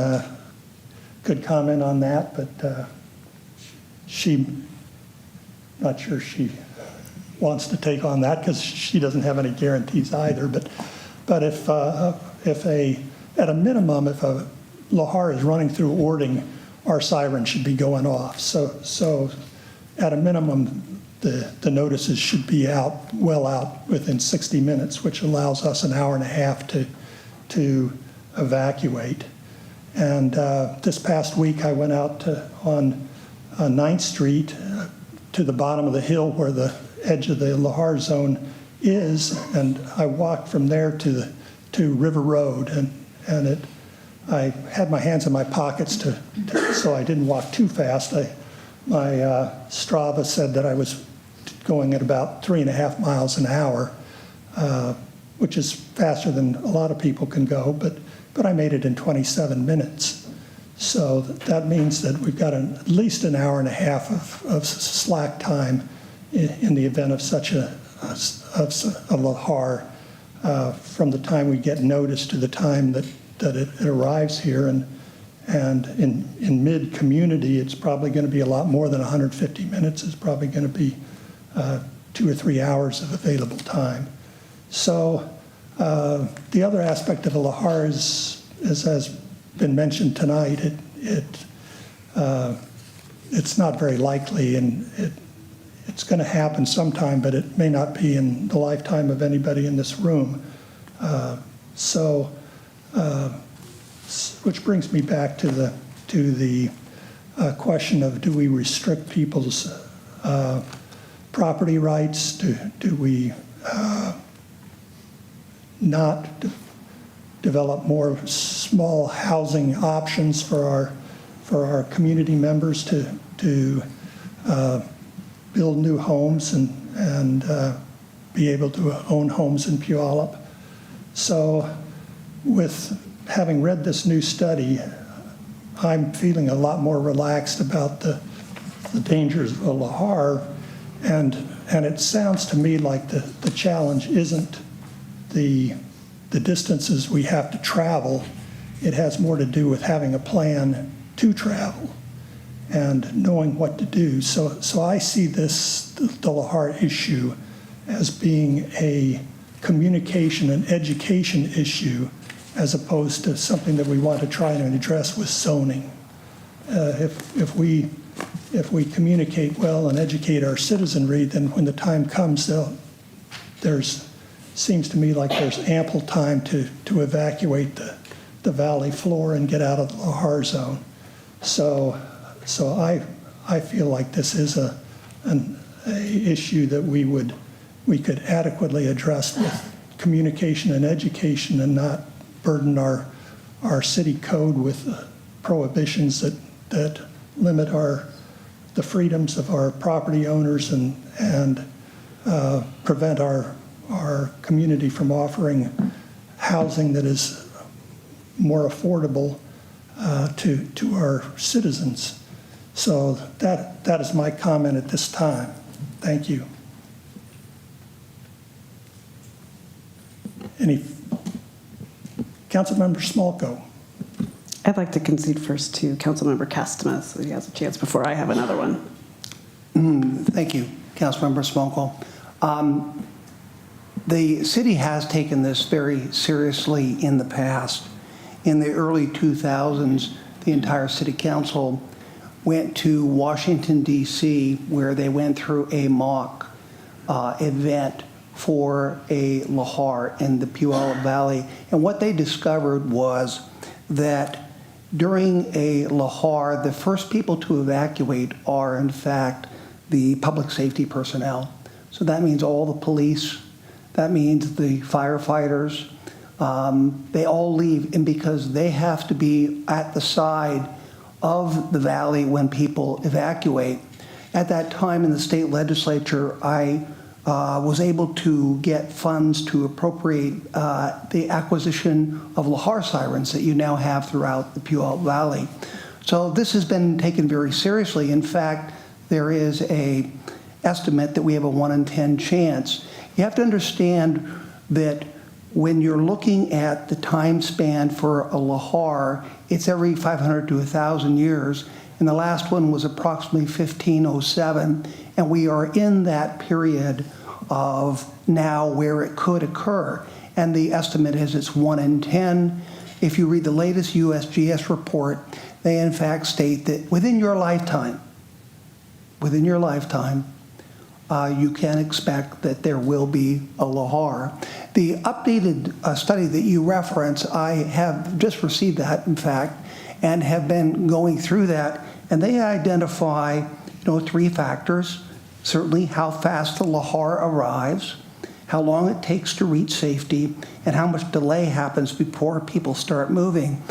Speaker 1: could comment on that, but not sure she wants to take on that because she doesn't have any guarantees either. But if at a minimum, if a lahar is running through Ording, our siren should be going off. So at a minimum, the notices should be well out within 60 minutes, which allows us an hour and a half to evacuate. And this past week, I went out on 9th Street to the bottom of the hill where the edge of the lahar zone is, and I walked from there to River Road, and I had my hands in my pockets so I didn't walk too fast. My Strava said that I was going at about 3.5 miles an hour, which is faster than a lot of people can go, but I made it in 27 minutes. So that means that we've got at least an hour and a half of slack time in the event of such a lahar, from the time we get notice to the time that it arrives here. And in mid-community, it's probably going to be a lot more than 150 minutes. It's probably going to be 2 or 3 hours of available time. So the other aspect of a lahar is has been mentioned tonight. It's not very likely, and it's going to happen sometime, but it may not be in the lifetime of anybody in this room. which brings me back to the question of, do we restrict people's property rights? Do we not develop more small housing options for our community members to build new homes and be able to own homes in Puyallup? So with having read this new study, I'm feeling a lot more relaxed about the dangers of a lahar, and it sounds to me like the challenge isn't the distances we have to travel. It has more to do with having a plan to travel and knowing what to do. So I see the lahar issue as being a communication and education issue, as opposed to something that we want to try and address with zoning. If we communicate well and educate our citizenry, then when the time comes, seems to me like there's ample time to evacuate the valley floor and get out of the lahar zone. So I feel like this is an issue that we could adequately address with communication and education, and not burden our city code with prohibitions that limit the freedoms of our property owners and prevent our community from offering housing that is more affordable to our citizens. So that is my comment at this time. Thank you. Any Councilmember Smolko?
Speaker 15: I'd like to concede first to Councilmember Castema, so he has a chance before I have another one.
Speaker 18: Thank you, Councilmember Smolko. The city has taken this very seriously in the past. In the early 2000s, the entire city council went to Washington, D.C., where they went through a mock event for a lahar in the Puyallup Valley. And what they discovered was that during a lahar, the first people to evacuate are, in fact, the public safety personnel. So that means all the police, that means the firefighters, they all leave, and because they have to be at the side of the valley when people evacuate. At that time in the state legislature, I was able to get funds to appropriate the acquisition of lahar sirens that you now have throughout the Puyallup Valley. So this has been taken very seriously. In fact, there is an estimate that we have a 1 in 10 chance. You have to understand that when you're looking at the time span for a lahar, it's every 500 to 1,000 years, and the last one was approximately 1507, and we are in that period of now where it could occur, and the estimate is it's 1 in 10. If you read the latest USGS report, they in fact state that within your lifetime, you can expect that there will be a lahar. The updated study that you reference, I have just received that, in fact, and have been going through that, and they identify 3 factors. Certainly how fast the lahar arrives, how long it takes to reach safety, and how much delay happens before people start moving.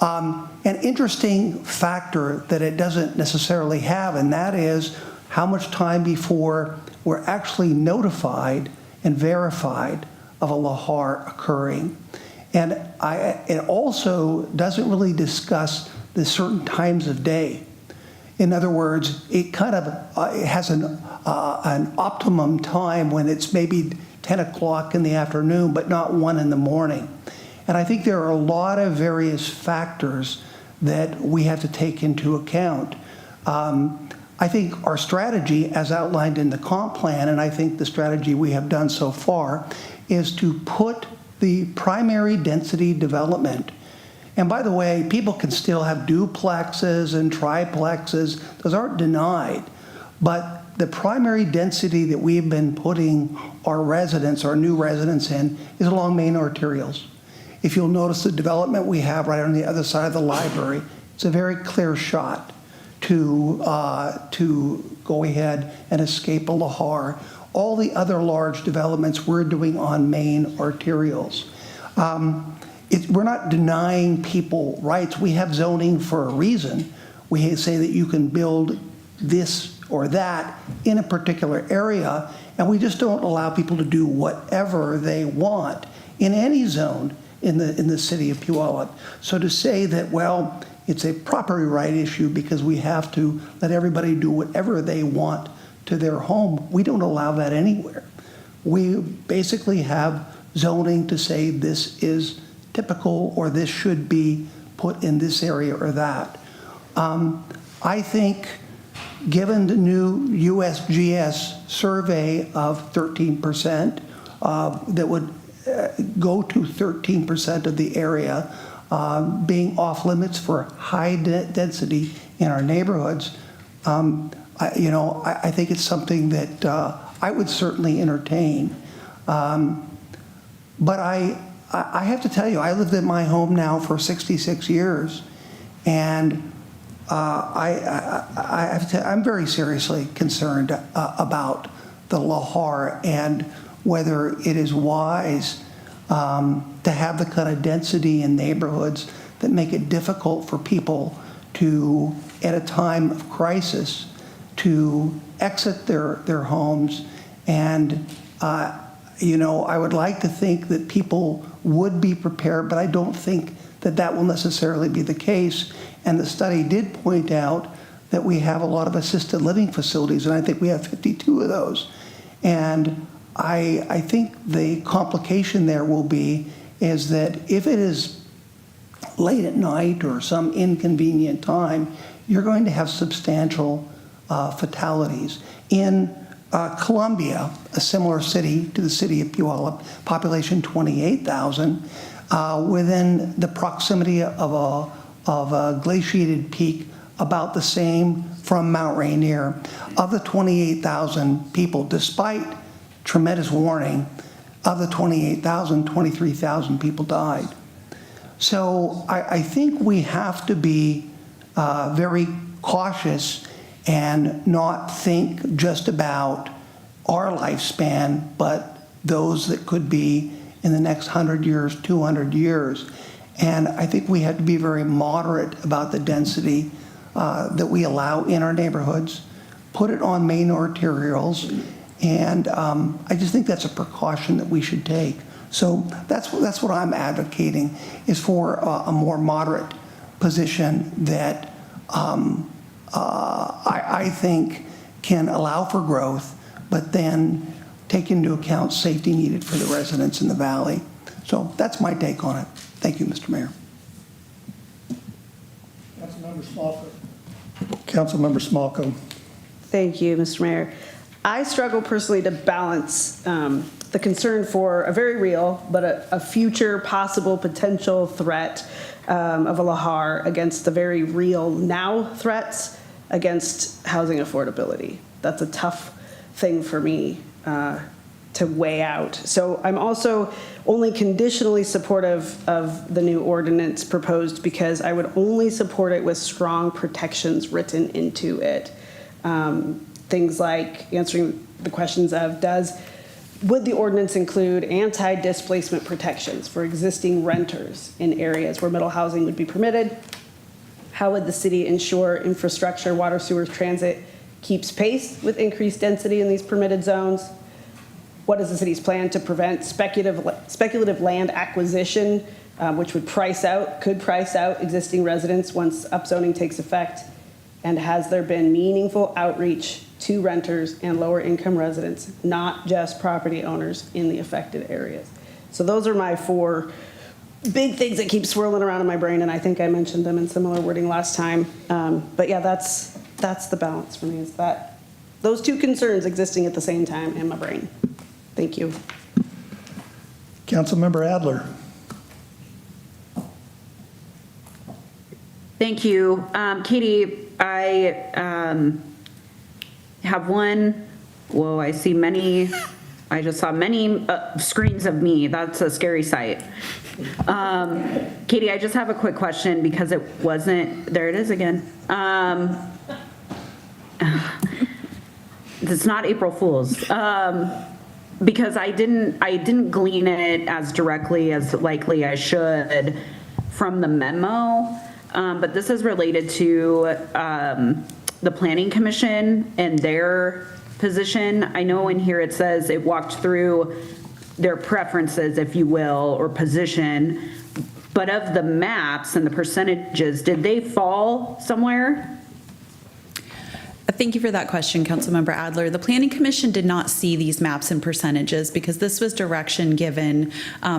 Speaker 18: An interesting factor that it doesn't necessarily have, and that is how much time before we're actually notified and verified of a lahar occurring. And it also doesn't really discuss the certain times of day. In other words, it kind of it has an optimum time when it's maybe 10 o'clock in the afternoon, but not 1 in the morning. And I think there are a lot of various factors that we have to take into account. I think our strategy, as outlined in the comp plan, and I think the strategy we have done so far, is to put the primary density development. And by the way, people can still have duplexes and triplexes. Those aren't denied. But the primary density that we've been putting our residents, our new residents in, is along main arterials. If you'll notice the development we have right on the other side of the library, it's a very clear shot to go ahead and escape a lahar. All the other large developments we're doing on main arterials. We're not denying people rights. We have zoning for a reason. We say that you can build this or that in a particular area, and we just don't allow people to do whatever they want in any zone in the city of Puyallup. So to say that, well, it's a property right issue because we have to let everybody do whatever they want to their home, we don't allow that anywhere. We basically have zoning to say this is typical or this should be put in this area or that. I think given the new USGS survey of 13%, that would go to 13% of the area being off limits for high density in our neighborhoods, I think it's something that I would certainly entertain. But I have to tell you, I lived in my home now for 66 years, and I'm very seriously concerned about the lahar and whether it is wise to have the kind of density in neighborhoods that make it difficult for people to, at a time of crisis, to exit their homes. And I would like to think that people would be prepared, but I don't think that that will necessarily be the case. And the study did point out that we have a lot of assisted living facilities, and I think we have 52 of those. And I think the complication there will be is that if it is late at night or some inconvenient time, you're going to have substantial fatalities. In Columbia, a similar city to the city of Puyallup, population 28,000, within the proximity of a glaciated peak, about the same from Mount Rainier. Of the 28,000 people, despite tremendous warning, of the 28,000, 23,000 people died. So I think we have to be very cautious and not think just about our lifespan, but those that could be in the next 100 years, 200 years. And I think we have to be very moderate about the density that we allow in our neighborhoods, put it on main arterials, and I just think that's a precaution that we should take. So that's what I'm advocating, is for a more moderate position that I think can allow for growth, but then take into account safety needed for the residents in the valley. So that's my take on it. Thank you, Mr. Mayor.
Speaker 1: Councilmember Smalko.
Speaker 15: Thank you, Mr. Mayor. I struggle personally to balance the concern for a very real but a future possible potential threat of a lahar against the very real now threats against housing affordability. That's a tough thing for me to weigh out. So I'm also only conditionally supportive of the new ordinance proposed because I would only support it with strong protections written into it. Things like answering the questions of would the ordinance include anti-displacement protections for existing renters in areas where middle housing would be permitted? How would the city ensure infrastructure, water, sewer, transit keeps pace with increased density in these permitted zones? What is the city's plan to prevent speculative land acquisition, which could price out existing residents once upzoning takes effect? And has there been meaningful outreach to renters and lower income residents, not just property owners in the affected areas? So those are my four big things that keep swirling around in my brain, and I think I mentioned them in similar wording last time. But yeah, that's the balance for me, is that those two concerns existing at the same time in my brain. Thank you.
Speaker 1: Councilmember Adler.
Speaker 4: Thank you. Katie, I have I see many I just saw many screens of me. That's a scary sight. Katie, I just have a quick question because it wasn't, there it is again. It's not April Fool's. Because I didn't glean it as directly as likely I should from the memo, but this is related to the Planning Commission and their position. I know in here it says it walked through their preferences, if you will, or position, but of the maps and the percentages, did they fall somewhere?
Speaker 16: Thank you for that question, Councilmember Adler. The Planning Commission did not see these maps and percentages because this was direction given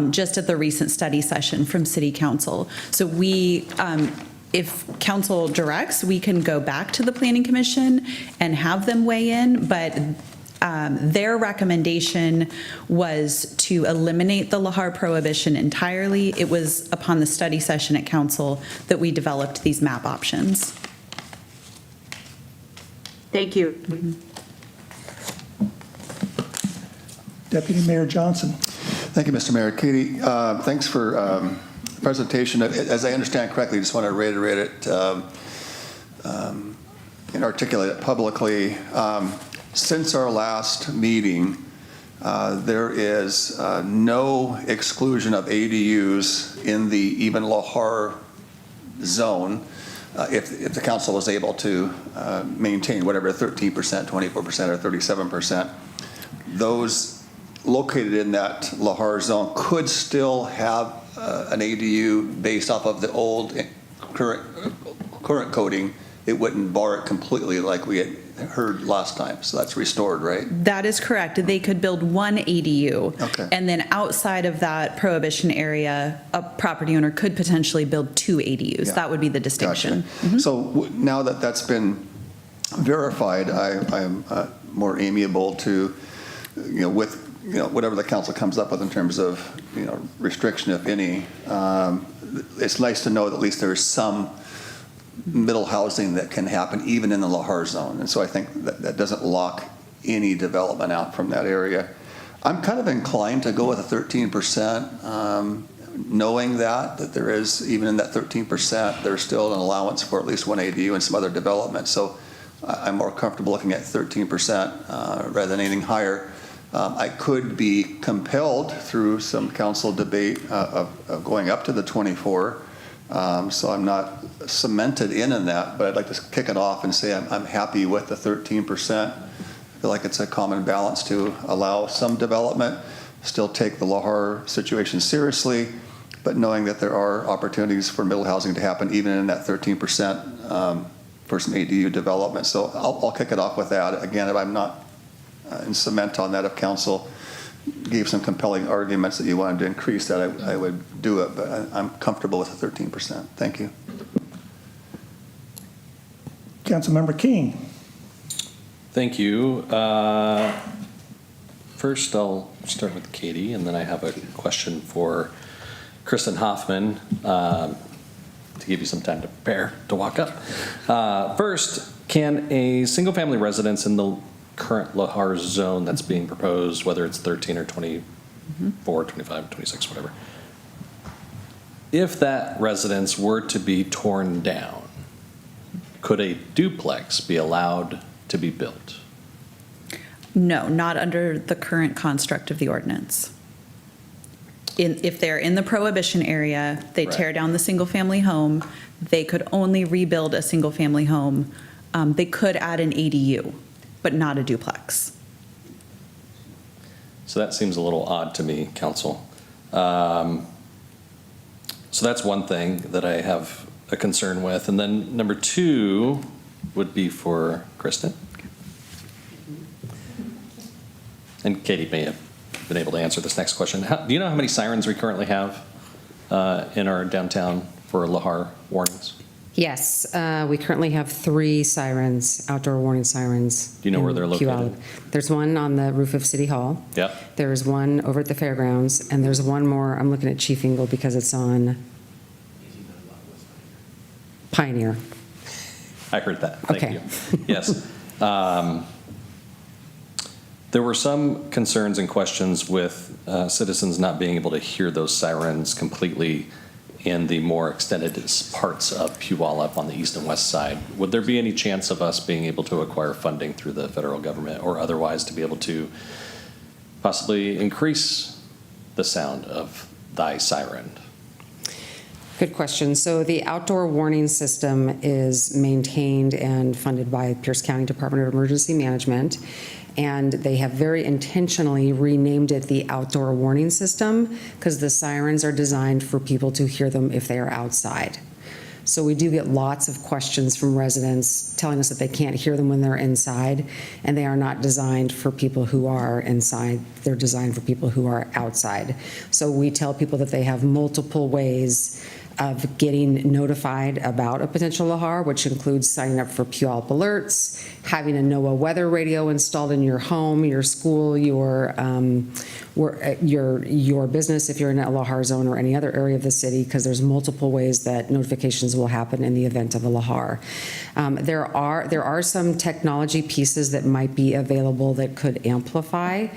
Speaker 16: just at the recent study session from City Council. So we, if Council directs, we can go back to the Planning Commission and have them weigh in, but their recommendation was to eliminate the Lahar prohibition entirely. It was upon the study session at Council that we developed these map options.
Speaker 4: Thank you.
Speaker 1: Deputy Mayor Johnson.
Speaker 19: Thank you, Mr. Mayor. Katie, thanks for the presentation. As I understand correctly, just want to reiterate it and articulate it publicly. Since our last meeting, there is no exclusion of ADUs in the even Lahar zone. If the council was able to maintain whatever 13%, 24%, or 37%, those located in that Lahar zone could still have an ADU based off of the old current coding. It wouldn't bar it completely like we had heard last time. So that's restored, right?
Speaker 16: That is correct. They could build one ADU.
Speaker 19: Okay.
Speaker 16: And then outside of that prohibition area, a property owner could potentially build two ADUs.
Speaker 19: Yeah.
Speaker 16: That would be the distinction.
Speaker 19: Gotcha. So now that that's been verified, I am more amiable to, with, whatever the council comes up with in terms of, restriction, if any. It's nice to know that at least there's some middle housing that can happen even in the Lahar zone. And so I think that doesn't lock any development out from that area. I'm kind of inclined to go with a 13%, knowing that there is, even in that 13%, there's still an allowance for at least one ADU and some other development. So I'm more comfortable looking at 13% rather than anything higher. I could be compelled through some council debate of going up to the 24. So I'm not cemented in that, but I'd like to kick it off and say I'm happy with the 13%. I feel like it's a common balance to allow some development, still take the Lahar situation seriously, but knowing that there are opportunities for middle housing to happen even in that 13% for some ADU development. So I'll kick it off with that. Again, if I'm not in cement on that, if council gave some compelling arguments that you wanted to increase that, I would do it, but I'm comfortable with the 13%. Thank you.
Speaker 1: Councilmember King.
Speaker 2: Thank you. First, I'll start with Katie, and then I have a question for Kristen Hoffman to give you some time to prepare to walk up. First, can a single-family residence in the current Lahar zone that's being proposed, whether it's 13 or 24, 25, 26, whatever, if that residence were to be torn down, could a duplex be allowed to be built?
Speaker 16: No, not under the current construct of the ordinance. If they're in the prohibition area, they tear down the single-family home, they could only rebuild a single-family home. They could add an ADU, but not a duplex.
Speaker 2: So that seems a little odd to me, council. So that's one thing that I have a concern with. And then number two would be for Kristen. And Katie may have been able to answer this next question. Do you know how many sirens we currently have in our downtown for Lahar warnings?
Speaker 20: Yes, we currently have 3 sirens, outdoor warning sirens.
Speaker 2: Do you know where they're located?
Speaker 20: Puyallup. There's one on the roof of City Hall.
Speaker 2: Yep.
Speaker 20: There's one over at the fairgrounds, and there's one more, I'm looking at Chief Ingle because it's on Pioneer.
Speaker 2: I heard that. Thank
Speaker 20: Okay.
Speaker 2: you. Yes. There were some concerns and questions with citizens not being able to hear those sirens completely in the more extended parts of Puyallup on the east and west side. Would there be any chance of us being able to acquire funding through the federal government or otherwise to be able to possibly increase the sound of thy siren?
Speaker 20: Good question. So the outdoor warning system is maintained and funded by Pierce County Department of Emergency Management, and they have very intentionally renamed it the outdoor warning system because the sirens are designed for people to hear them if they are outside. So we do get lots of questions from residents telling us that they can't hear them when they're inside, and they are not designed for people who are inside. They're designed for people who are outside. So we tell people that they have multiple ways of getting notified about a potential lahar, which includes signing up for Puyallup alerts, having a NOAA weather radio installed in your home, your school, your business if you're in a lahar zone or any other area of the city, because there's multiple ways that notifications will happen in the event of a lahar. There are some technology pieces that might be available that could amplify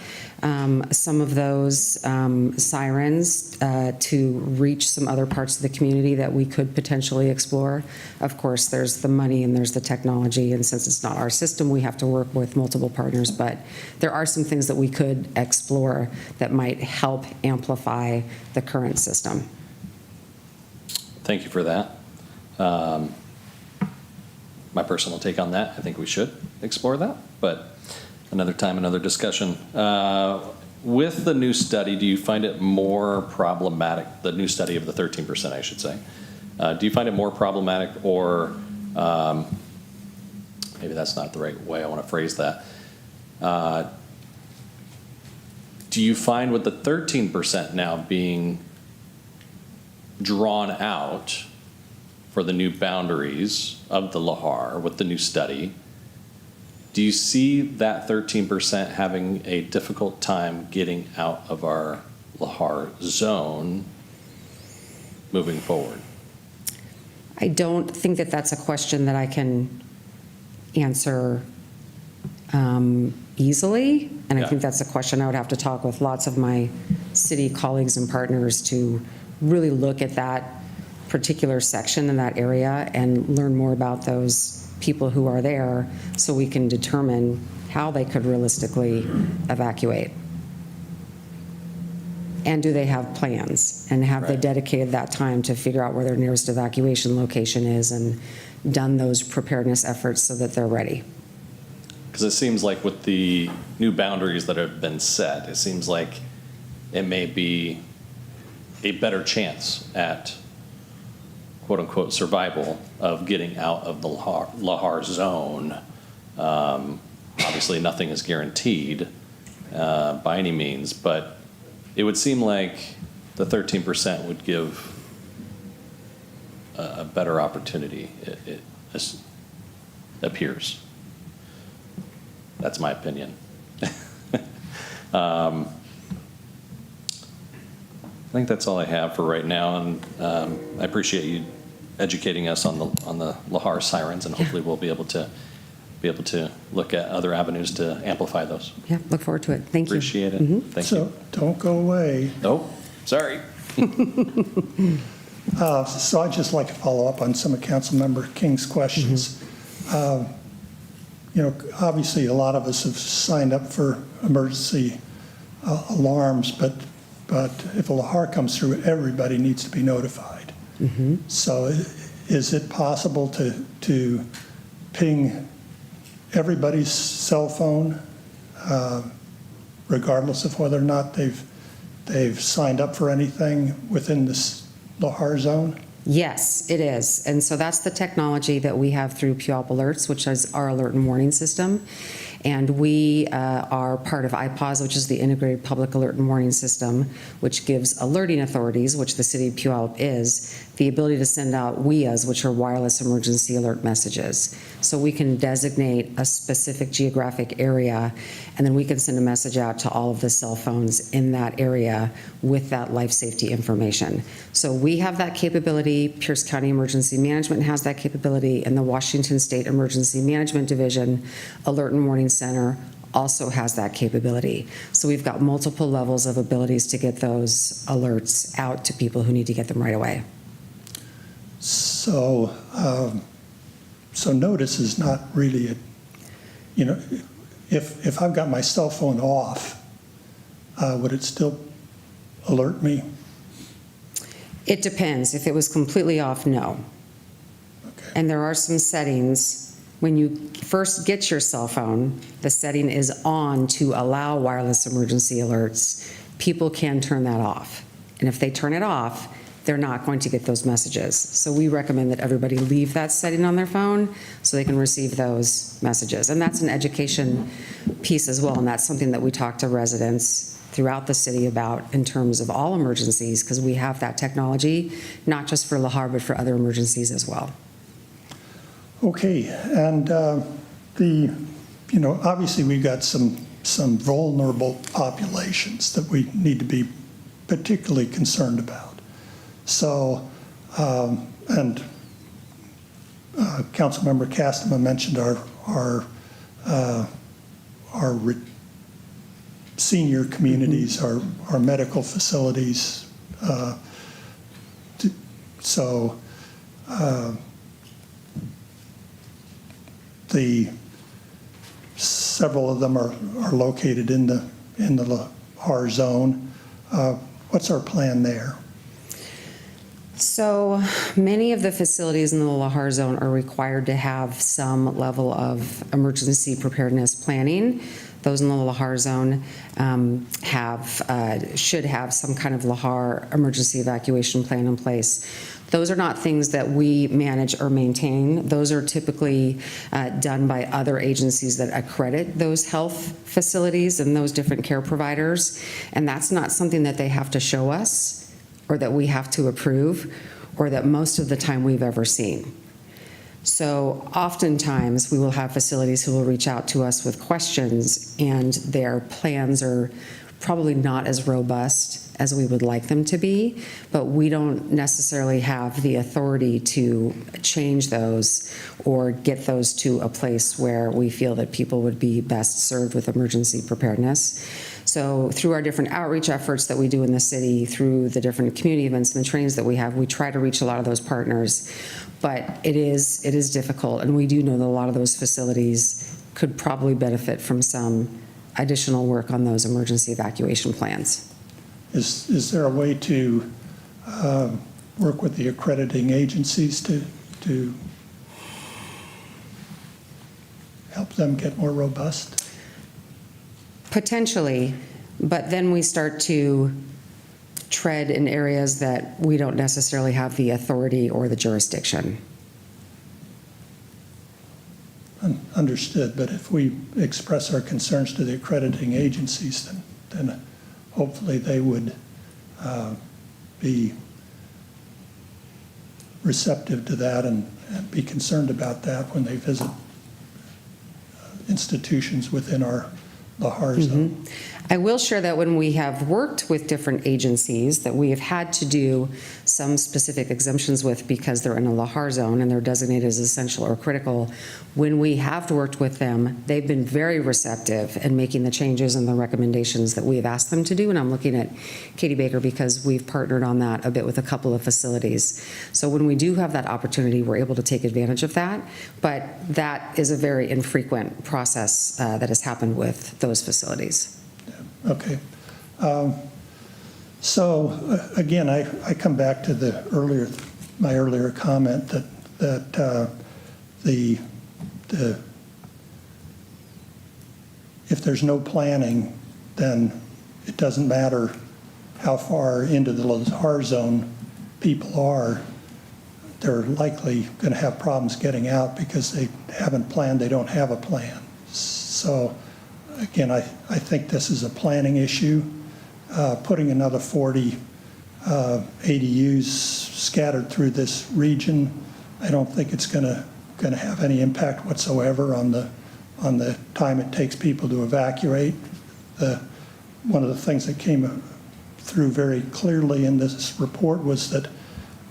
Speaker 20: some of those sirens to reach some other parts of the community that we could potentially explore. Of course, there's the money and there's the technology, and since it's not our system, we have to work with multiple partners, but there are some things that we could explore that might help amplify the current system.
Speaker 2: Thank you for that. My personal take on that, I think we should explore that, but another time, another discussion. With the new study, do you find it more problematic, the new study of the 13%, I should say, do you find it more problematic, or maybe that's not the right way I want to phrase that. Do you find with the 13% now being drawn out for the new boundaries of the lahar with the new study, do you see that 13% having a difficult time getting out of our lahar zone moving forward?
Speaker 20: I don't think that that's a question that I can answer easily, and I think that's a question I would have to talk with lots of my city colleagues and partners to really look at that particular section in that area and learn more about those people who are there so we can determine how they could realistically evacuate. And do they have plans? And have they dedicated that time to figure out where their nearest evacuation location is and done those preparedness efforts so that they're ready?
Speaker 2: Because it seems like with the new boundaries that have been set, it seems like it may be a better chance at quote unquote survival of getting out of the lahar zone. Obviously nothing is guaranteed by any means, but it would seem like the 13% would give a better opportunity, it appears. That's my opinion. I think that's all I have for right now, and I appreciate you educating us on the lahar sirens, and hopefully we'll be able to look at other avenues to amplify those.
Speaker 20: Yeah, look forward to it. Thank you.
Speaker 2: Appreciate it. Thank you.
Speaker 1: So don't go away.
Speaker 2: Nope, sorry.
Speaker 1: So I'd just like to follow up on some of Councilmember King's questions. You know, obviously a lot of us have signed up for emergency alarms, but if a lahar comes through, everybody needs to be notified. So is it possible to ping everybody's cell phone, regardless of whether or not they've signed up for anything within this lahar zone?
Speaker 20: Yes, it is. And so that's the technology that we have through Puyallup Alerts, which is our alert and warning system. And we are part of IPAWS, which is the Integrated Public Alert and Warning System, which gives alerting authorities, which the city of Puyallup is, the ability to send out WEAs, which are wireless emergency alert messages. So we can designate a specific geographic area, and then we can send a message out to all of the cell phones in that area with that life safety information. So we have that capability, Pierce County Emergency Management has that capability, and the Washington State Emergency Management Division Alert and Warning Center also has that capability. So we've got multiple levels of abilities to get those alerts out to people who need to get them right away.
Speaker 1: So, so notice is not really if I've got my cell phone off, would it still alert me?
Speaker 20: It depends. If it was completely off, no. Okay. And there are some settings. When you first get your cell phone, the setting is on to allow wireless emergency alerts. People can turn that off. And if they turn it off, they're not going to get those messages. So we recommend that everybody leave that setting on their phone so they can receive those messages. And that's an education piece as well, and that's something that we talk to residents throughout the city about in terms of all emergencies, because we have that technology, not just for Lahar, but for other emergencies as well.
Speaker 1: Okay, and obviously we've got some vulnerable populations that we need to be particularly concerned about. So, Councilmember Castema mentioned our senior communities, our medical facilities. Several of them are located in the Lahar zone. What's our plan there?
Speaker 20: So many of the facilities in the Lahar zone are required to have some level of emergency preparedness planning. Those in the Lahar zone should have some kind of Lahar emergency evacuation plan in place. Those are not things that we manage or maintain. Those are typically done by other agencies that accredit those health facilities and those different care providers. And that's not something that they have to show us or that we have to approve, or that most of the time we've ever seen. So oftentimes we will have facilities who will reach out to us with questions, and their plans are probably not as robust as we would like them to be, but we don't necessarily have the authority to change those or get those to a place where we feel that people would be best served with emergency preparedness. So through our different outreach efforts that we do in the city, through the different community events and the trainings that we have, we try to reach a lot of those partners. But it is difficult, and we do know that a lot of those facilities could probably benefit from some additional work on those emergency evacuation plans.
Speaker 1: Is there a way to work with the accrediting agencies to help them get more robust?
Speaker 20: Potentially, but then we start to tread in areas that we don't necessarily have the authority or the jurisdiction.
Speaker 1: Understood, but if we express our concerns to the accrediting agencies, then hopefully they would be receptive to that and be concerned about that when they visit institutions within our Lahar zone.
Speaker 20: I will share that when we have worked with different agencies that we have had to do some specific exemptions with because they're in a Lahar zone and they're designated as essential or critical, when we have worked with them, they've been very receptive in making the changes and the recommendations that we have asked them to do. And I'm looking at Katie Baker because we've partnered on that a bit with a couple of facilities. So when we do have that opportunity, we're able to take advantage of that. But that is a very infrequent process that has happened with those facilities.
Speaker 1: Okay. So again, I come back to my earlier comment that if there's no planning, then it doesn't matter how far into the Lahar zone people are. They're likely going to have problems getting out because they haven't planned, they don't have a plan. So again, I think this is a planning issue. Putting another 40 ADUs scattered through this region, I don't think it's going to have any impact whatsoever on the time it takes people to evacuate. One of the things that came through very clearly in this report was that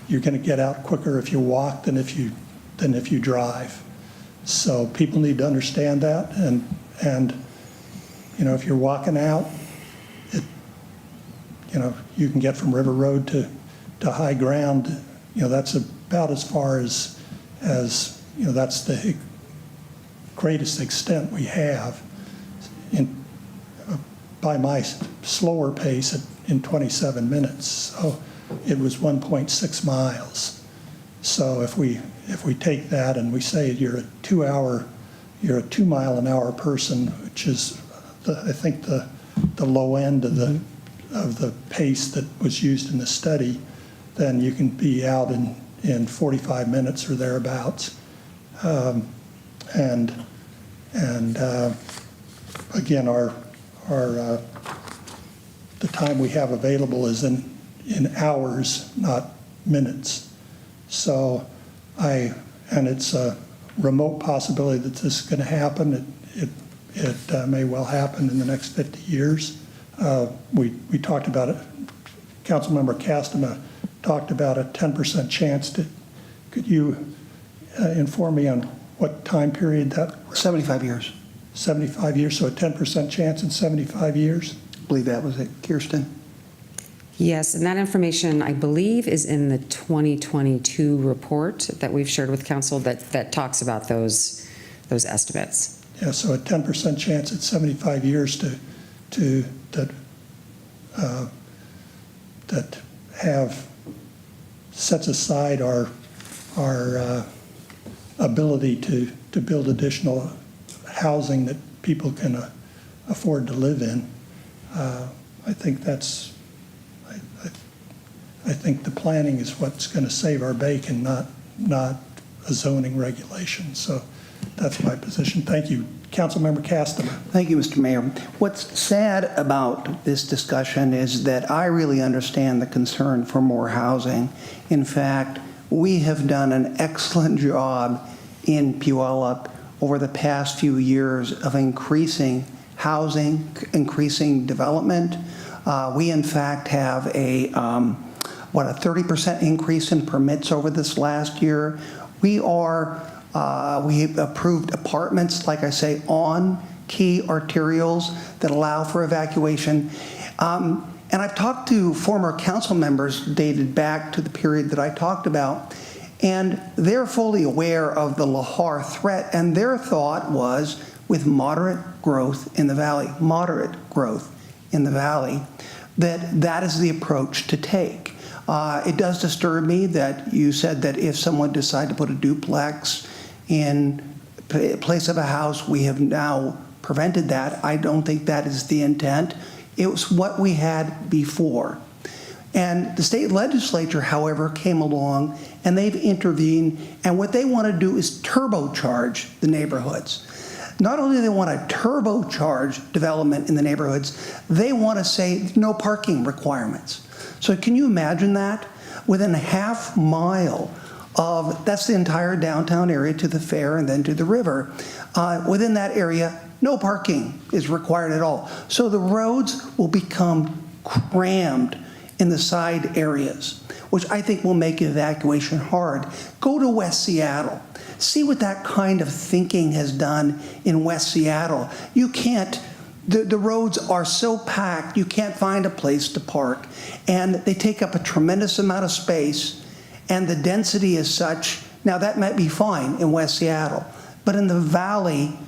Speaker 1: you're going to get out quicker if you walk than if you drive. So people need to understand that, and if you're walking out, you can get from River Road to high ground, that's about as far as that's the greatest extent we have by my slower pace in 27 minutes. So it was 1.6 miles. So if we take that and we say you're a 2 mile an hour person, which is I think the low end of the pace that was used in the study, then you can be out in 45 minutes or thereabouts. And again, the time we have available is in hours, not minutes. So and it's a remote possibility that this is going to happen. It may well happen in the next 50 years. We talked about it. Councilmember Castema talked about a 10% chance. Could you inform me on what time period that?
Speaker 18: 75 years.
Speaker 1: 75 years, so a 10% chance in 75 years?
Speaker 18: I believe that was it. Kirsten?
Speaker 20: Yes, and that information, I believe, is in the 2022 report that we've shared with council that talks about those estimates.
Speaker 1: Yeah, so a 10% chance at 75 years that have sets aside our ability to build additional housing that people can afford to live in. I think that's. I think the planning is what's going to save our bacon, not a zoning regulation. So that's my position. Thank you. Councilmember Castema.
Speaker 18: Thank you, Mr. Mayor. What's sad about this discussion is that I really understand the concern for more housing. In fact, we have done an excellent job in Puyallup over the past few years of increasing housing, increasing development. We, in fact, have a 30% increase in permits over this last year. We approved apartments, like I say, on key arterials that allow for evacuation. And I've talked to former council members dated back to the period that I talked about, and they're fully aware of the Lahar threat, and their thought was, with moderate growth in the valley, that is the approach to take. It does disturb me that you said that if someone decided to put a duplex in place of a house, we have now prevented that. I don't think that is the intent. It was what we had before. And the state legislature, however, came along and they've intervened, and what they want to do is turbocharge the neighborhoods. Not only do they want to turbocharge development in the neighborhoods, they want to say no parking requirements. So can you imagine that? Within a half mile of, that's the entire downtown area to the fair and then to the river. Within that area, no parking is required at all. So the roads will become crammed in the side areas, which I think will make evacuation hard. Go to West Seattle. See what that kind of thinking has done in West Seattle. You can't, the roads are so packed, you can't find a place to park. And they take up a tremendous amount of space, and the density is such. Now that might be fine in West Seattle, but in the valley,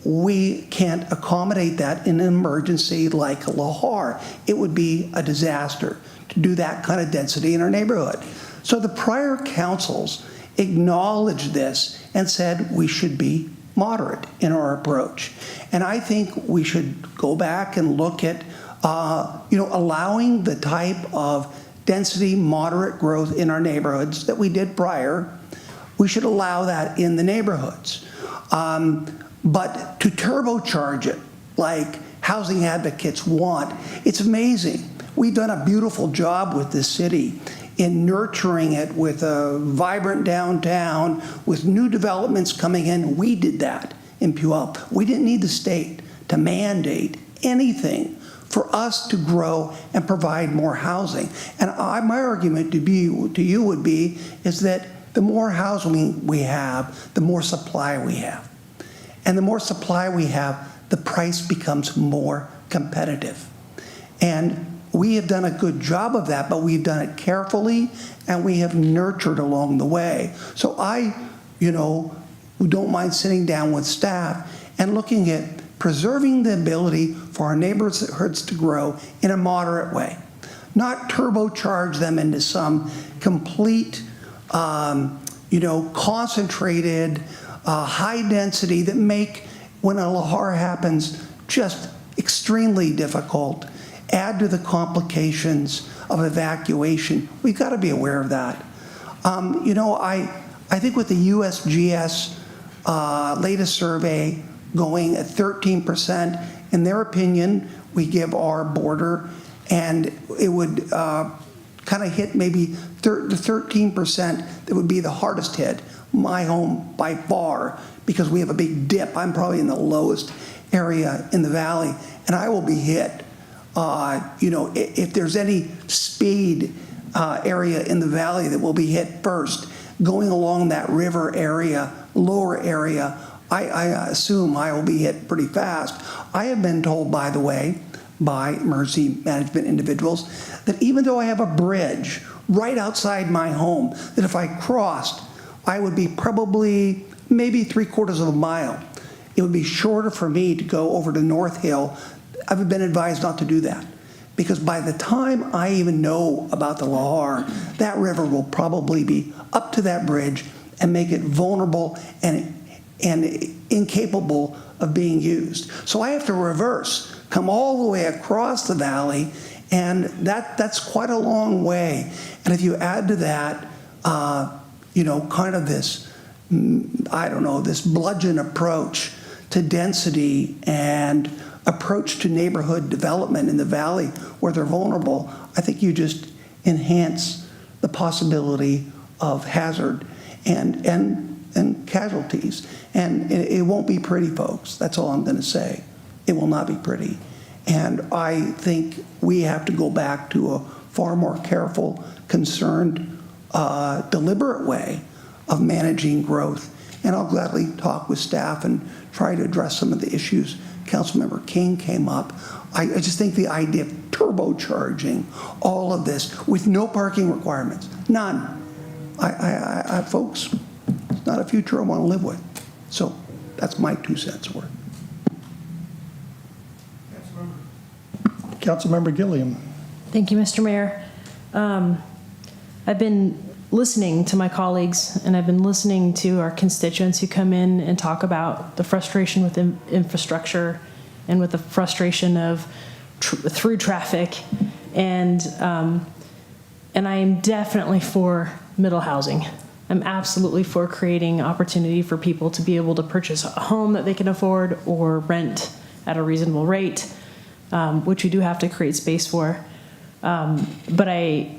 Speaker 18: we can't accommodate that in an emergency like Lahar. It would be a disaster to do that kind of density in our neighborhood. So the prior councils acknowledged this and said we should be moderate in our approach. And I think we should go back and look at allowing the type of density, moderate growth in our neighborhoods that we did prior. We should allow that in the neighborhoods. But to turbocharge it, like housing advocates want, it's amazing. We've done a beautiful job with this city in nurturing it with a vibrant downtown, with new developments coming in. We did that in Puyallup. We didn't need the state to mandate anything for us to grow and provide more housing. And my argument to you would be is that the more housing we have, the more supply we have. And the more supply we have, the price becomes more competitive. And we have done a good job of that, but we've done it carefully and we have nurtured along the way. So I, don't mind sitting down with staff and looking at preserving the ability for our neighborhoods to grow in a moderate way, not turbocharge them into some complete, concentrated, high density that make, when a lahar happens, just extremely difficult, add to the complications of evacuation. We've got to be aware of that. I think with the USGS latest survey going at 13%, in their opinion, we give our border, and it would kind of hit maybe the 13% that would be the hardest hit. My home by far, because we have a big dip. I'm probably in the lowest area in the valley, and I will be hit. If there's any speed area in the valley that will be hit first, going along that river area, lower area, I assume I will be hit pretty fast. I have been told, by the way, by emergency management individuals, that even though I have a bridge right outside my home, that if I crossed, I would be probably maybe 3/4 of a mile. It would be shorter for me to go over to North Hill. I've been advised not to do that, because by the time I even know about the lahar, that river will probably be up to that bridge and make it vulnerable and incapable of being used. So I have to reverse, come all the way across the valley, and that's quite a long way. And if you add to that, kind of this, this bludgeon approach to density and approach to neighborhood development in the valley where they're vulnerable, I think you just enhance the possibility of hazard and casualties. And it won't be pretty, folks. That's all I'm going to say. It will not be pretty. And I think we have to go back to a far more careful, concerned, deliberate way of managing growth. And I'll gladly talk with staff and try to address some of the issues Councilmember King came up. I just think the idea of turbocharging all of this with no parking requirements, none. Folks, it's not a future I want to live with. So that's my 2 cents worth.
Speaker 1: Councilmember Gilliam.
Speaker 17: Thank you, Mr. Mayor. I've been listening to my colleagues, and I've been listening to our constituents who come in and talk about the frustration with infrastructure and with the frustration of through traffic. And I am definitely for middle housing. I'm absolutely for creating opportunity for people to be able to purchase a home that they can afford or rent at a reasonable rate, which we do have to create space for. But I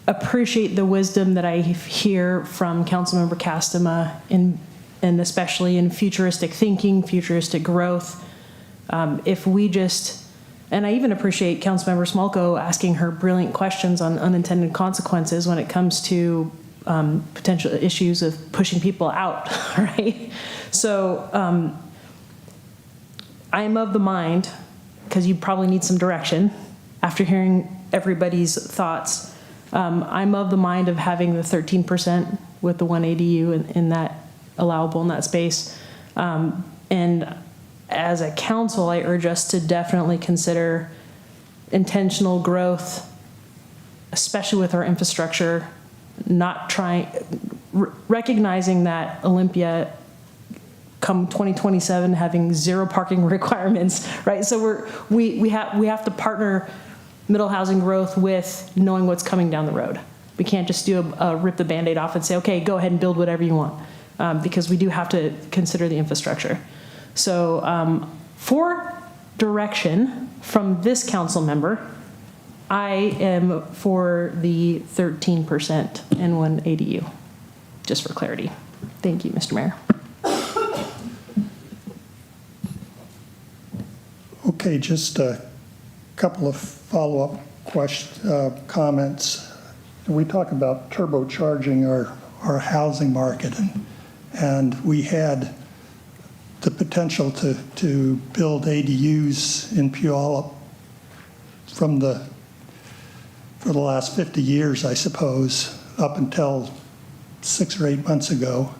Speaker 17: appreciate the wisdom that I hear from Councilmember Castema, and especially in futuristic thinking, futuristic growth. If we just, and I even appreciate Councilmember Smolko asking her brilliant questions on unintended consequences when it comes to potential issues of pushing people out, right? So I'm of the mind, because you probably need some direction after hearing everybody's thoughts, I'm of the mind of having the 13% with the 1 ADU in that allowable in that space. And as a council, I urge us to definitely consider intentional growth, especially with our infrastructure, recognizing that Olympia come 2027 having 0 parking requirements, right? So we have to partner middle housing growth with knowing what's coming down the road. We can't just do a rip the Band-Aid off and say, okay, go ahead and build whatever you want, because we do have to consider the infrastructure. So for direction from this council member, I am for the 13% and 1 ADU, just for clarity. Thank you, Mr. Mayor.
Speaker 1: Okay, just a couple of follow-up comments. We talk about turbocharging our housing market, and we had the potential to build ADUs in Puyallup for the last 50 years, I suppose, up until 6 or 8 months ago.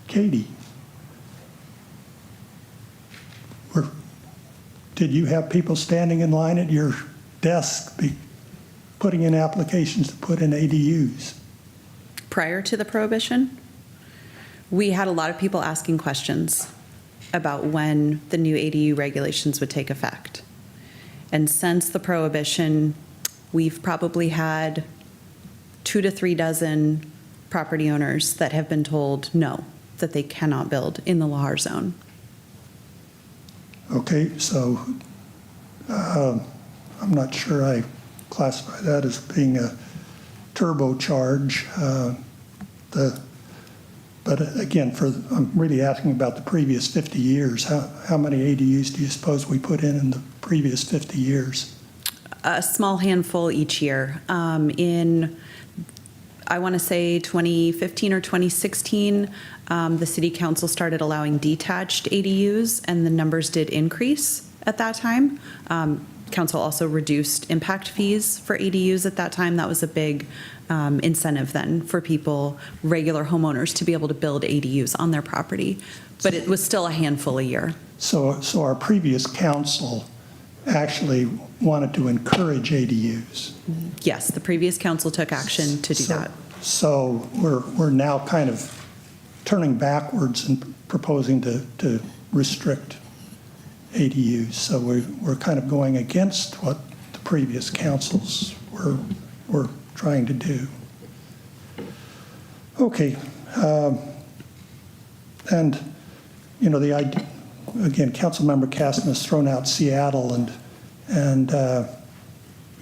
Speaker 1: Katie, did you have people standing in line at your desk putting in applications to put in ADUs?
Speaker 16: Prior to the prohibition, we had a lot of people asking questions about when the new ADU regulations would take effect. And since the prohibition, we've probably had 2 to 3 dozen property owners that have been told no, that they cannot build in the Lahar zone.
Speaker 1: Okay, so I'm not sure I classify that as being a turbocharge. But again, I'm really asking about the previous 50 years. How many ADUs do you suppose we put in the previous 50 years?
Speaker 16: A small handful each year. I want to say 2015 or 2016, the city council started allowing detached ADUs, and the numbers did increase at that time. Council also reduced impact fees for ADUs at that time. That was a big incentive then for people, regular homeowners, to be able to build ADUs on their property. But it was still a handful a year.
Speaker 1: So our previous council actually wanted to encourage ADUs.
Speaker 16: Yes, the previous council took action to do that.
Speaker 1: So we're now kind of turning backwards and proposing to restrict ADUs. So we're kind of going against what the previous councils were trying to do. Okay. And, you know, the idea, again, Councilmember Caston has thrown out Seattle, and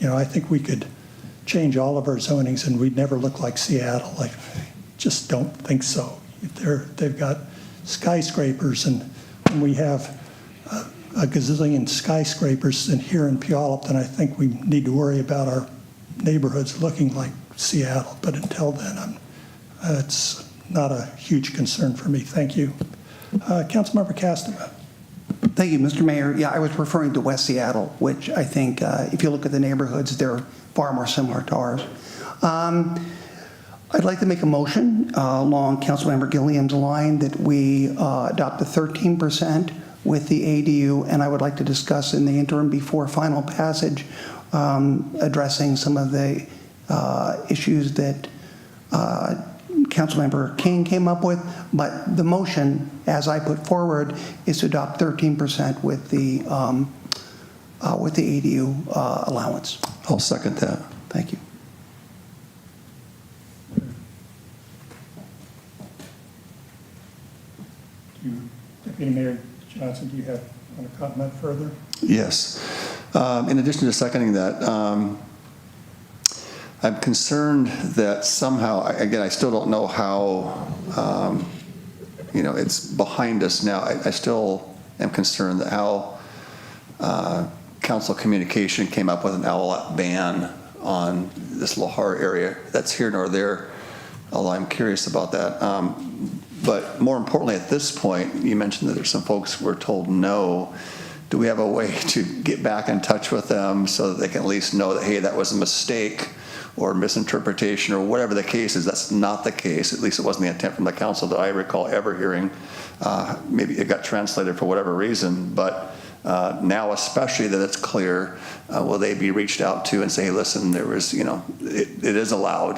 Speaker 1: you know, I think we could change all of our zonings and we'd never look like Seattle. I just don't think so. They've got skyscrapers, and when we have a gazillion skyscrapers here in Puyallup, then I think we need to worry about our neighborhoods looking like Seattle. But until then, it's not a huge concern for me. Thank you. Councilmember Caston.
Speaker 18: Thank you, Mr. Mayor. Yeah, I was referring to West Seattle, which I think, if you look at the neighborhoods, they're far more similar to ours. I'd like to make a motion along Councilmember Gilliam's line that we adopt the 13% with the ADU, and I would like to discuss in the interim before final passage addressing some of the issues that Councilmember King came up with. But the motion, as I put forward, is to adopt 13% with the ADU allowance.
Speaker 19: I'll second that.
Speaker 18: Thank you.
Speaker 1: Deputy Mayor Johnson, do you want to comment further?
Speaker 19: Yes. In addition to seconding that, I'm concerned that somehow, again, I still don't know how, you know, it's behind us now. I still am concerned that how council communication came up with an owl ban on this Lahar area. That's here nor there, although I'm curious about that. But more importantly, at this point, you mentioned that there's some folks who were told no. Do we have a way to get back in touch with them so that they can at least know that, hey, that was a mistake or misinterpretation or whatever the case is? That's not the case. At least it wasn't the intent from the council that I recall ever hearing. Maybe it got translated for whatever reason, but now especially that it's clear, will they be reached out to and say, hey, listen, there was, you know, it is allowed,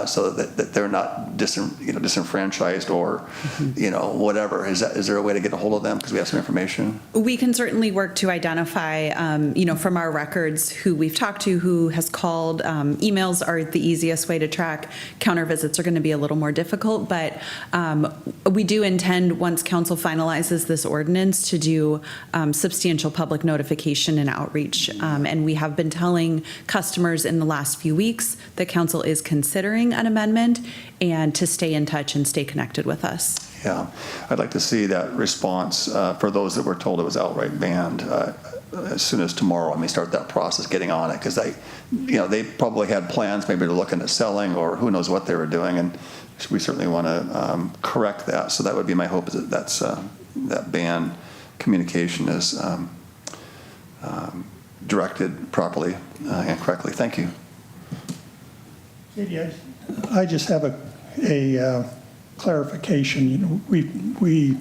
Speaker 19: so that they're not disenfranchised or, you know, whatever. Is there a way to get a hold of them because we have some information?
Speaker 16: We can certainly work to identify, you know, from our records who we've talked to, who has called. Emails are the easiest way to track. Counter visits are going to be a little more difficult, but we do intend, once council finalizes this ordinance, to do substantial substantial public notification and outreach. And we have been telling customers in the last few weeks that council is considering an amendment and to stay in touch and stay connected with us.
Speaker 19: Yeah, I'd like to see that response for those that were told it was outright banned as soon as tomorrow. I mean, start that process, getting on it, because they probably had plans, maybe they're looking at selling or who knows what they were doing, and we certainly want to correct that. So that would be my hope, is that ban communication is directed properly and correctly. Thank you.
Speaker 1: Katie, I just have a clarification. You know, we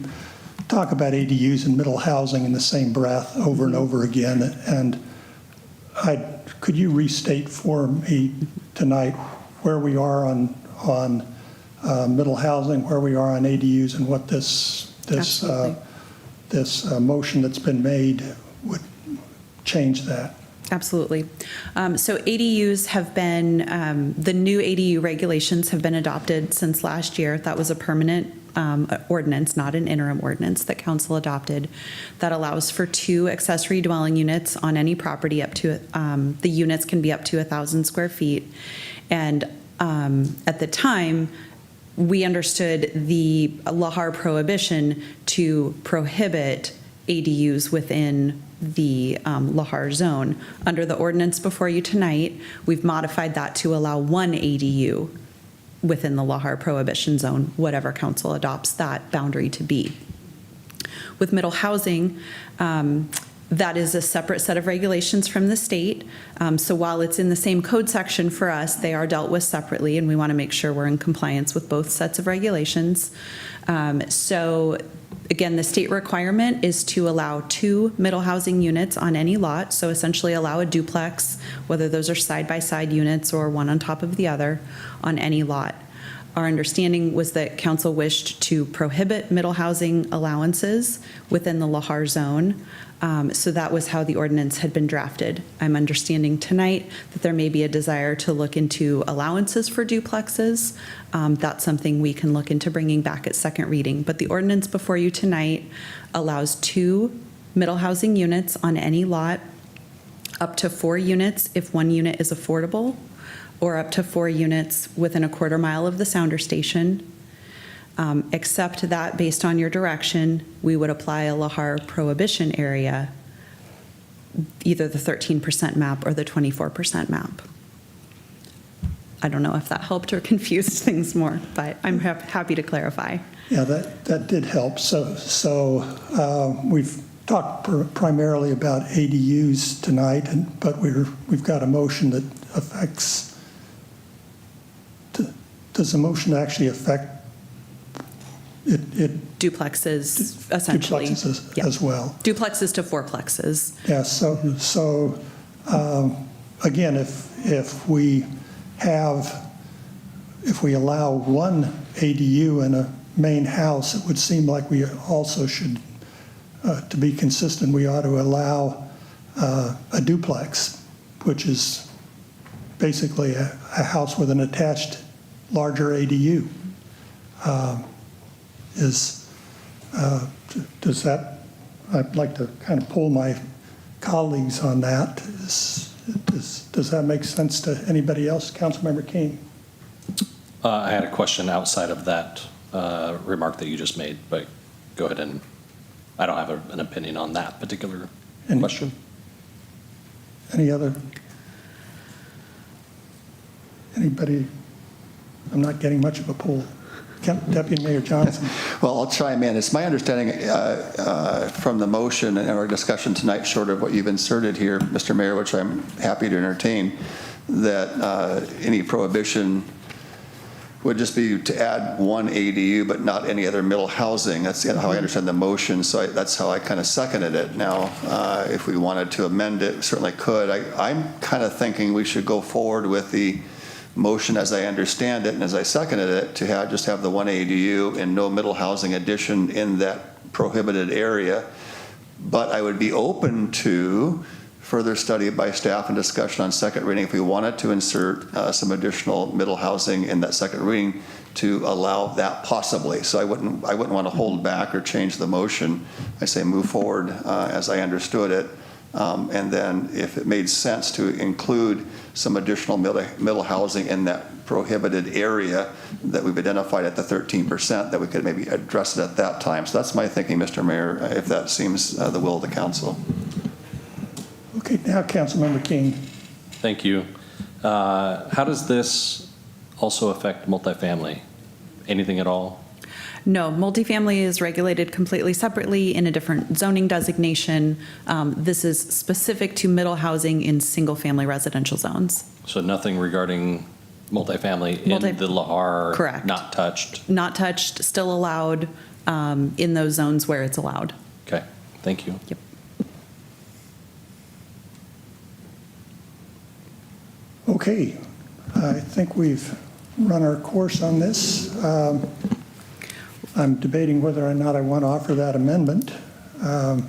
Speaker 1: talk about ADUs and middle housing in the same breath over and over again, and could you restate for me tonight where we are on middle housing, where we are on ADUs, and what this motion that's been made would change that?
Speaker 16: Absolutely. So ADUs have been, the new ADU regulations have been adopted since last year. That was a permanent ordinance, not an interim ordinance, that council adopted, that allows for 2 accessory dwelling units on any property up to, the units can be up to 1,000 square feet. And at the time, we understood the LAHAR prohibition to prohibit ADUs within the LAHAR zone. Under the ordinance before you tonight, we've modified that to allow 1 ADU within the LAHAR prohibition zone, whatever council adopts that boundary to be. With middle housing, that is a separate set of regulations from the state. So while it's in the same code section for us, they are dealt with separately, and we want to make sure we're in compliance with both sets of regulations. So again, the state requirement is to allow 2 middle housing units on any lot, so essentially allow a duplex, whether those are side-by-side units or one on top of the other, on any lot. Our understanding was that council wished to prohibit middle housing allowances within the LAHAR zone, so that was how the ordinance had been drafted. I'm understanding tonight that there may be a desire to look into allowances for duplexes. That's something we can look into bringing back at second reading. But the ordinance before you tonight allows 2 middle housing units on any lot, up to 4 units if 1 unit is affordable, or up to 4 units within a quarter mile of the sounder station. Except that, based on your direction, we would apply a LAHAR prohibition area, either the 13% map or the 24% map. I don't know if that helped or confused things more, but I'm happy to clarify.
Speaker 1: Yeah, that did help. So we've talked primarily about ADUs tonight, but we've got a motion that affects. Does the motion actually affect it?
Speaker 16: Duplexes, essentially.
Speaker 1: Duplexes
Speaker 16: Yeah.
Speaker 1: as well.
Speaker 16: Duplexes to fourplexes.
Speaker 1: Yeah, so again, if we allow 1 ADU in a main house, it would seem like we also should, to be consistent, we ought to allow a duplex, which is basically a house with an attached larger ADU. Does that, I'd like to kind of pull my colleagues on that. Does that make sense to anybody else? Councilmember King.
Speaker 21: I had a question outside of that remark that you just made, but go ahead, and I don't have an opinion on that particular question.
Speaker 1: Anybody? I'm not getting much of a pull. Deputy Mayor Johnson.
Speaker 19: Well, I'll chime in. It's my understanding from the motion and our discussion tonight, short of what you've inserted here, Mr. Mayor, which I'm happy to entertain, that any prohibition would just be to add 1 ADU, but not any other middle housing. That's how I understand the motion, so that's how I kind of seconded it. Now, if we wanted to amend it, we certainly could. I'm kind of thinking we should go forward with the motion as I understand it and as I seconded it, to just have the 1 ADU and no middle housing addition in that prohibited area. But I would be open to further study by staff and discussion on second reading if we wanted to insert some additional middle housing in that second reading to allow that possibly. So I wouldn't want to hold back or change the motion. I say move forward as I understood it. And then if it made sense to include some additional middle housing in that prohibited area that we've identified at the 13%, that we could maybe address it at that time. So that's my thinking, Mr. Mayor, if that seems the will of the council.
Speaker 1: Okay, now Councilmember King.
Speaker 21: Thank you. How does this also affect multifamily? Anything at all?
Speaker 16: No, multifamily is regulated completely separately in a different zoning designation. This is specific to middle housing in single-family residential zones.
Speaker 21: So nothing regarding multifamily in the LAR?
Speaker 16: Correct.
Speaker 21: Not touched?
Speaker 16: Not touched, still allowed in those zones where it's allowed.
Speaker 21: Okay, thank you.
Speaker 16: Yep.
Speaker 1: Okay, I think we've run our course on this. I'm debating whether or not I want to offer that amendment. And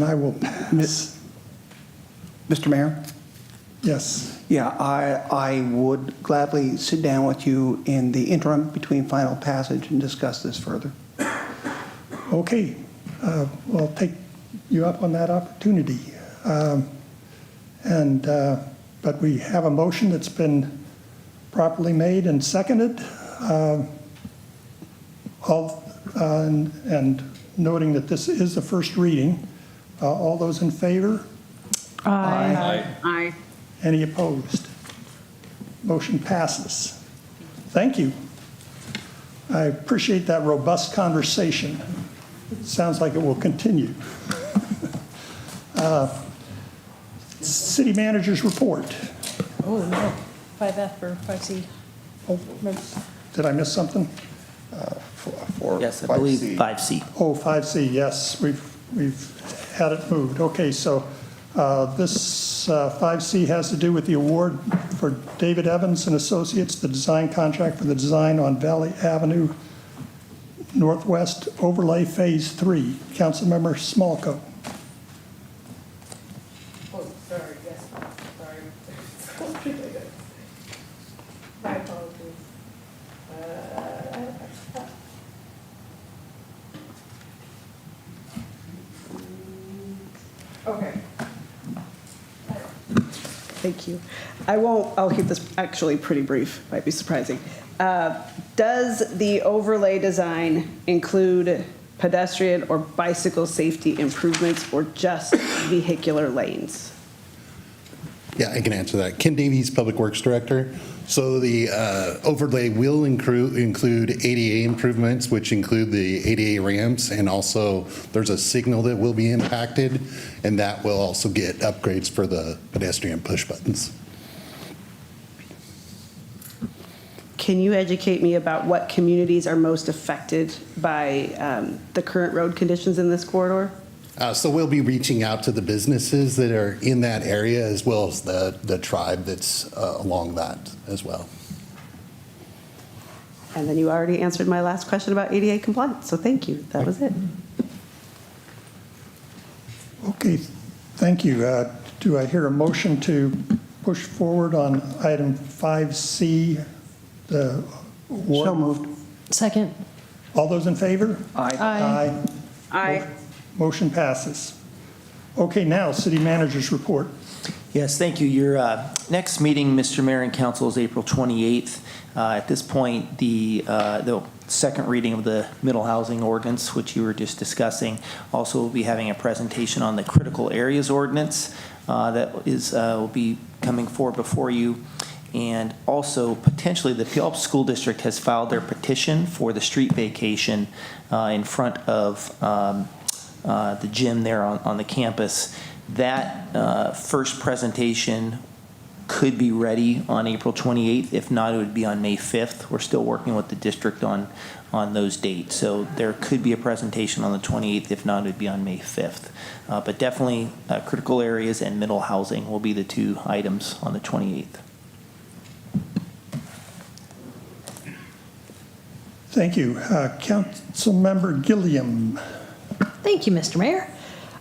Speaker 1: I will pass.
Speaker 18: Mr. Mayor?
Speaker 1: Yes.
Speaker 18: Yeah, I would gladly sit down with you in the interim between final passage and discuss this further.
Speaker 1: Okay, we'll take you up on that opportunity. But we have a motion that's been properly made and seconded. And noting that this is the first reading, all those in favor?
Speaker 17: Aye.
Speaker 4: Aye.
Speaker 1: Any opposed? Motion passes. Thank you. I appreciate that robust conversation. It sounds like it will continue. City Manager's report.
Speaker 17: Oh, no. 5F or 5C?
Speaker 1: Oh, did I miss something?
Speaker 5: Yes, I believe 5C.
Speaker 1: Oh, 5C, yes, we've had it moved. Okay, so this 5C has to do with the award for David Evans and Associates, the design contract for the design on Valley Avenue Northwest Overlay Phase 3. Councilmember Smolko.
Speaker 17: Oh, sorry, yes, sorry. My apologies.
Speaker 15: Okay. Thank you. I'll keep this actually pretty brief, might be surprising. Does the overlay design include pedestrian or bicycle safety improvements or just vehicular lanes?
Speaker 22: Yeah, I can answer that. Ken Davies, Public Works Director. So the overlay will include ADA improvements, which include the ADA ramps, and also there's a signal that will be impacted, and that will also get upgrades for the pedestrian push buttons.
Speaker 15: Can you educate me about what communities are most affected by the current road conditions in this corridor?
Speaker 22: So we'll be reaching out to the businesses that are in that area, as well as the tribe that's along that as well.
Speaker 15: And then you already answered my last question about ADA compliance, so thank you. That was it.
Speaker 1: Okay, thank you. Do I hear a motion to push forward on item 5C, the award?
Speaker 18: So moved.
Speaker 17: Second.
Speaker 1: All those in favor?
Speaker 18: Aye.
Speaker 17: Aye.
Speaker 4: Aye.
Speaker 1: Motion passes. Okay, now, City Manager's report.
Speaker 5: Yes, thank you. Your next meeting, Mr. Mayor and Council, is April 28th. At this point, the second reading of the middle housing ordinance, which you were just discussing, also will be having a presentation on the critical areas ordinance that will be coming forward before you. And also, potentially, the Puyallup School District has filed their petition for the street vacation in front of the gym there on the campus. That first presentation could be ready on April 28th. If not, it would be on May 5th. We're still working with the district on those dates. So there could be a presentation on the 28th. If not, it would be on May 5th. But definitely critical areas and middle housing will be the two items on the 28th.
Speaker 1: Thank you. Councilmember Gilliam.
Speaker 17: Thank you, Mr. Mayor.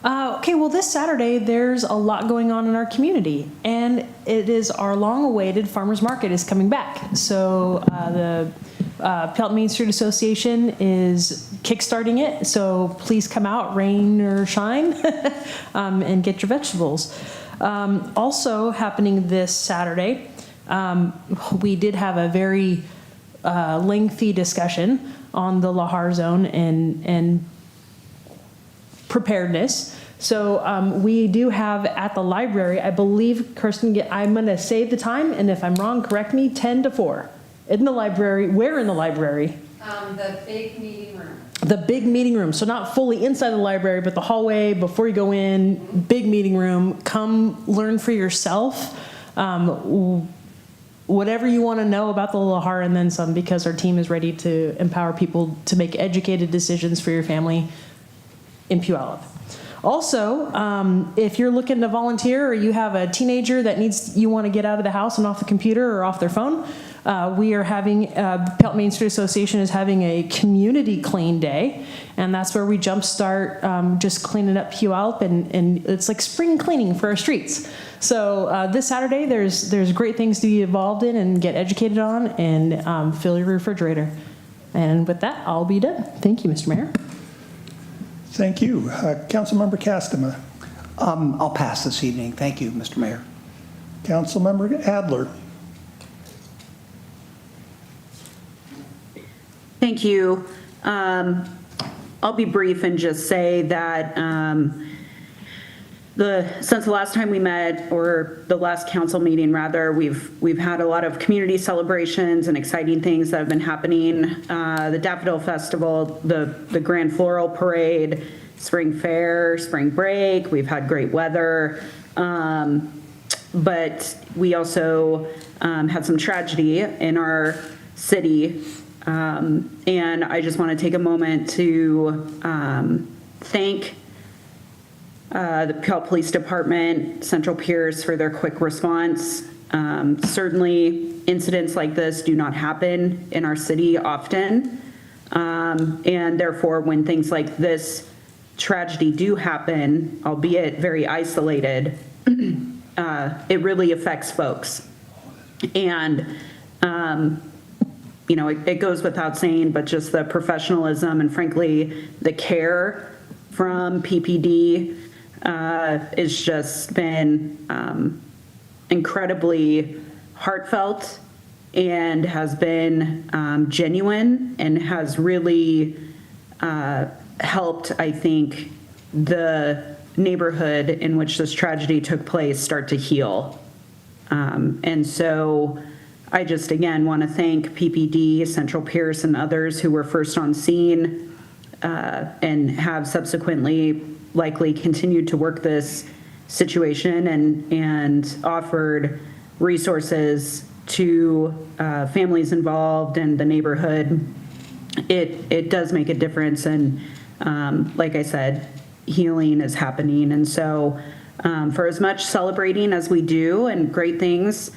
Speaker 17: Okay, well, this Saturday, there's a lot going on in our community, and it is our long-awaited farmers market is coming back. So the Puyallup Main Street Association is kickstarting it, so please come out, rain or shine, and get your vegetables. Also happening this Saturday, we did have a very lengthy discussion on the Lahar zone and preparedness. So we do have at the library, I believe, Kirsten, I'm going to save the time, and if I'm wrong, correct me, 10 to 4. In the library, where in the library?
Speaker 20: The big meeting room.
Speaker 17: The big meeting room. So not fully inside the library, but the hallway before you go in, big meeting room. Come learn for yourself. Whatever you want to know about the Lahar and then some, because our team is ready to empower people to make educated decisions for your family in Puyallup. Also, if you're looking to volunteer or you have a teenager that you want to get out of the house and off the computer or off their phone, we are having, Puyallup Main Street Association is having a community clean day, and that's where we jumpstart just cleaning up Puyallup, and it's like spring cleaning for our streets. So this Saturday, there's great things to be involved in and get educated on, and fill your refrigerator. And with that, I'll be done. Thank you, Mr. Mayor.
Speaker 1: Thank you. Councilmember Castema.
Speaker 18: I'll pass this evening. Thank you, Mr. Mayor.
Speaker 1: Councilmember Adler.
Speaker 4: Thank you. I'll be brief and just say that since the last time we met, or the last council meeting rather, we've had a lot of community celebrations and exciting things that have been happening. The Daffodil Festival, the Grand Floral Parade, Spring Fair, Spring Break. We've had great weather, but we also had some tragedy in our city. And I just want to take a moment to thank the Puyallup Police Department, Central Pierce, for their quick response. Certainly, incidents like this do not happen in our city often. And therefore, when things like this tragedy do happen, albeit very isolated, it really affects folks. And it goes without saying, but just the professionalism and frankly, the care from PPD has just been incredibly heartfelt and has been genuine and has really helped, I think, the neighborhood in which this tragedy took place start to heal. And so I just, again, want to thank PPD, Central Pierce, and others who were first on scene and have subsequently likely continued to work this situation and offered resources to families involved and the neighborhood. It does make a difference, and like I said, healing is happening. And so for as much celebrating as we do and great things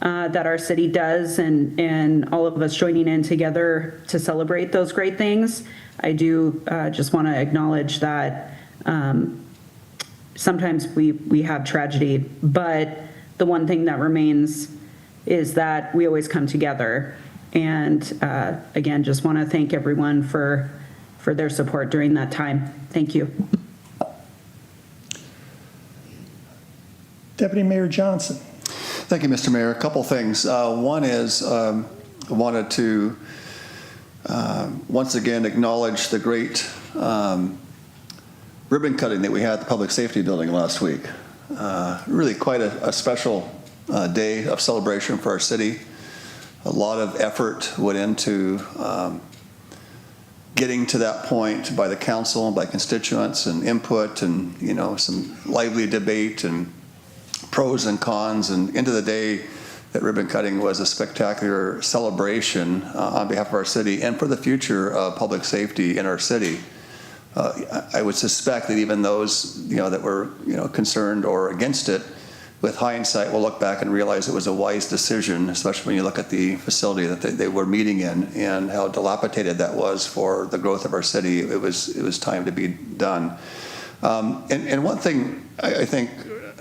Speaker 4: that our city does, and all of us joining in together to celebrate those great things, I do just want to acknowledge that sometimes we have tragedy, but the one thing that remains is that we always come together. And again, just want to thank everyone for their support during that time. Thank you.
Speaker 1: Deputy Mayor Johnson.
Speaker 19: Thank you, Mr. Mayor. A couple things. One is I wanted to once again acknowledge the great ribbon cutting that we had at the Public Safety Building last week. Really quite a special day of celebration for our city. A lot of effort went into getting to that point by the council and by constituents and input and, some lively debate and pros and cons. And end of the day, that ribbon cutting was a spectacular celebration on behalf of our city and for the future of public safety in our city. I would suspect that even those, that were, concerned or against it, with hindsight, we'll look back and realize it was a wise decision, especially when you look at the facility that they were meeting in and how dilapidated that was for the growth of our city. It was time to be done. And one thing I think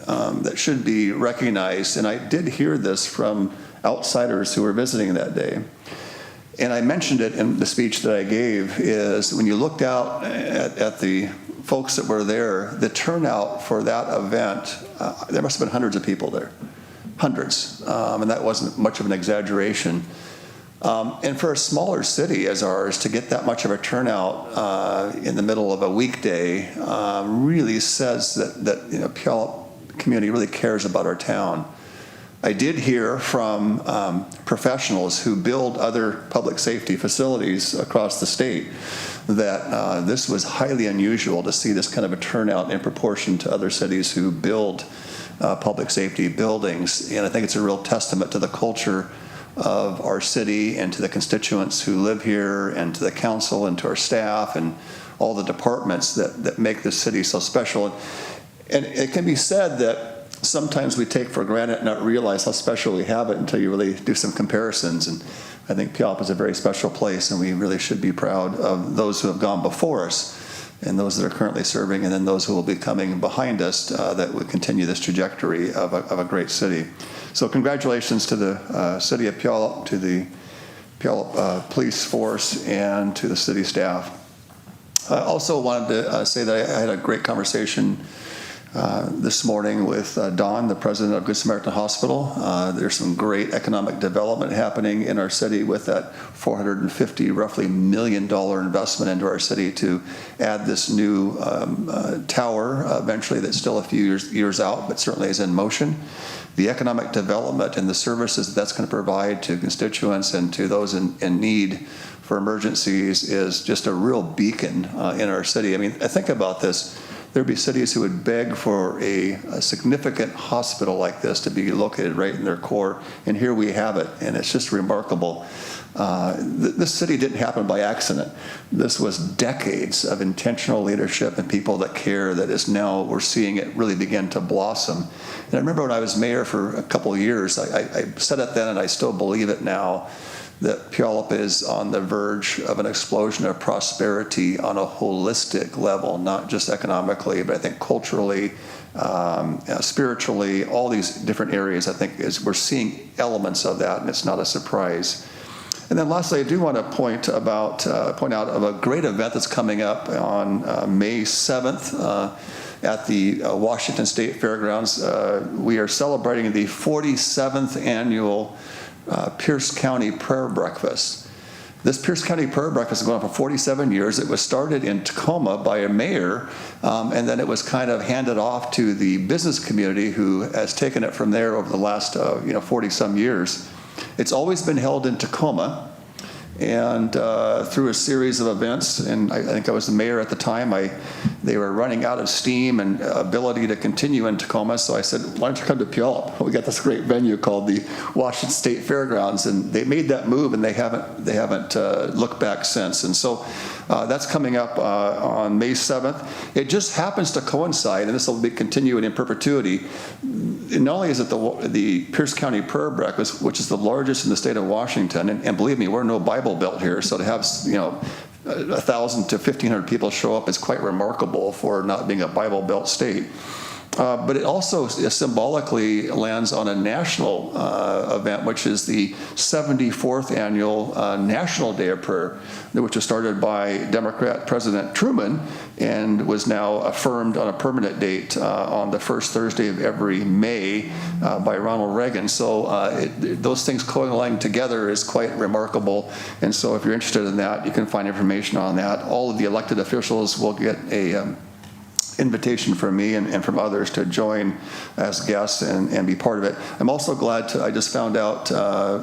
Speaker 19: that should be recognized, and I did hear this from outsiders who were visiting that day, and I mentioned it in the speech that I gave, is when you looked out at the folks that were there, the turnout for that event, there must have been hundreds of people there, hundreds, and that wasn't much of an exaggeration. And for a smaller city as ours to get that much of a turnout in the middle of a weekday really says that Puyallup community really cares about our town. I did hear from professionals who build other public safety facilities across the state that this was highly unusual to see this kind of a turnout in proportion to other cities who build public safety buildings. And I think it's a real testament to the culture of our city and to the constituents who live here and to the council and to our staff and all the departments that make this city so special. And it can be said that sometimes we take for granted and not realize how special we have it until you really do some comparisons. And I think Puyallup is a very special place, and we really should be proud of those who have gone before us and those that are currently serving, and then those who will be coming behind us that would continue this trajectory of a great city. So congratulations to the city of Puyallup, to the Puyallup Police Force, and to the city staff. I also wanted to say that I had a great conversation this morning with Don, the president of Good Samaritan Hospital. There's some great economic development happening in our city with that $450 roughly million investment into our city to add this new tower eventually that's still a few years out, but certainly is in motion. The economic development and the services that's going to provide to constituents and to those in need for emergencies is just a real beacon in our city. I mean, I think about this. There'd be cities who would beg for a significant hospital like this to be located right in their core, and here we have it, and it's just remarkable. This city didn't happen by accident. This was decades of intentional leadership and people that care that is now, we're seeing it really begin to blossom. And I remember when I was mayor for a couple of years, I said it then and I still believe it now, that Puyallup is on the verge of an explosion of prosperity on a holistic level, not just economically, but I think culturally, spiritually, all these different areas. I think we're seeing elements of that, and it's not a surprise. And then lastly, I do want to point out of a great event that's coming up on May 7th at the Washington State Fairgrounds. We are celebrating the 47th annual Pierce County Prayer Breakfast. This Pierce County Prayer Breakfast has gone on for 47 years. It was started in Tacoma by a mayor, and then it was kind of handed off to the business community who has taken it from there over the last 40-some years. It's always been held in Tacoma, and through a series of events, and I think I was the mayor at the time, they were running out of steam and ability to continue in Tacoma, so I said, why don't you come to Puyallup? We got this great venue called the Washington State Fairgrounds, and they made that move, and they haven't looked back since. And so that's coming up on May 7th. It just happens to coincide, and this will be continuing in perpetuity. Not only is it the Pierce County Prayer Breakfast, which is the largest in the state of Washington, and believe me, we're no Bible Belt here, so to have 1,000 to 1,500 people show up is quite remarkable for not being a Bible Belt state. But it also symbolically lands on a national event, which is the 74th annual National Day of Prayer, which was started by Democrat President Truman and was now affirmed on a permanent date on the first Thursday of every May by Ronald Reagan. So those things coalescing together is quite remarkable. And so if you're interested in that, you can find information on that. All of the elected officials will get a invitation from me and from others to join as guests and be part of it. I'm also glad I just found out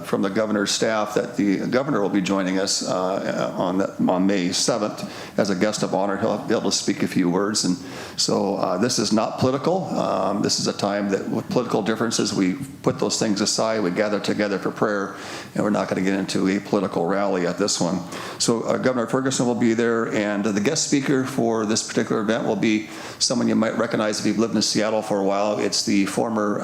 Speaker 19: from the governor's staff that the governor will be joining us on May 7th as a guest of honor. He'll be able to speak a few words. And so this is not political. This is a time that with political differences, we put those things aside, we gather together for prayer, and we're not going to get into a political rally at this one. So Governor Ferguson will be there, and the guest speaker for this particular event will be someone you might recognize if you've lived in Seattle for a while. It's the former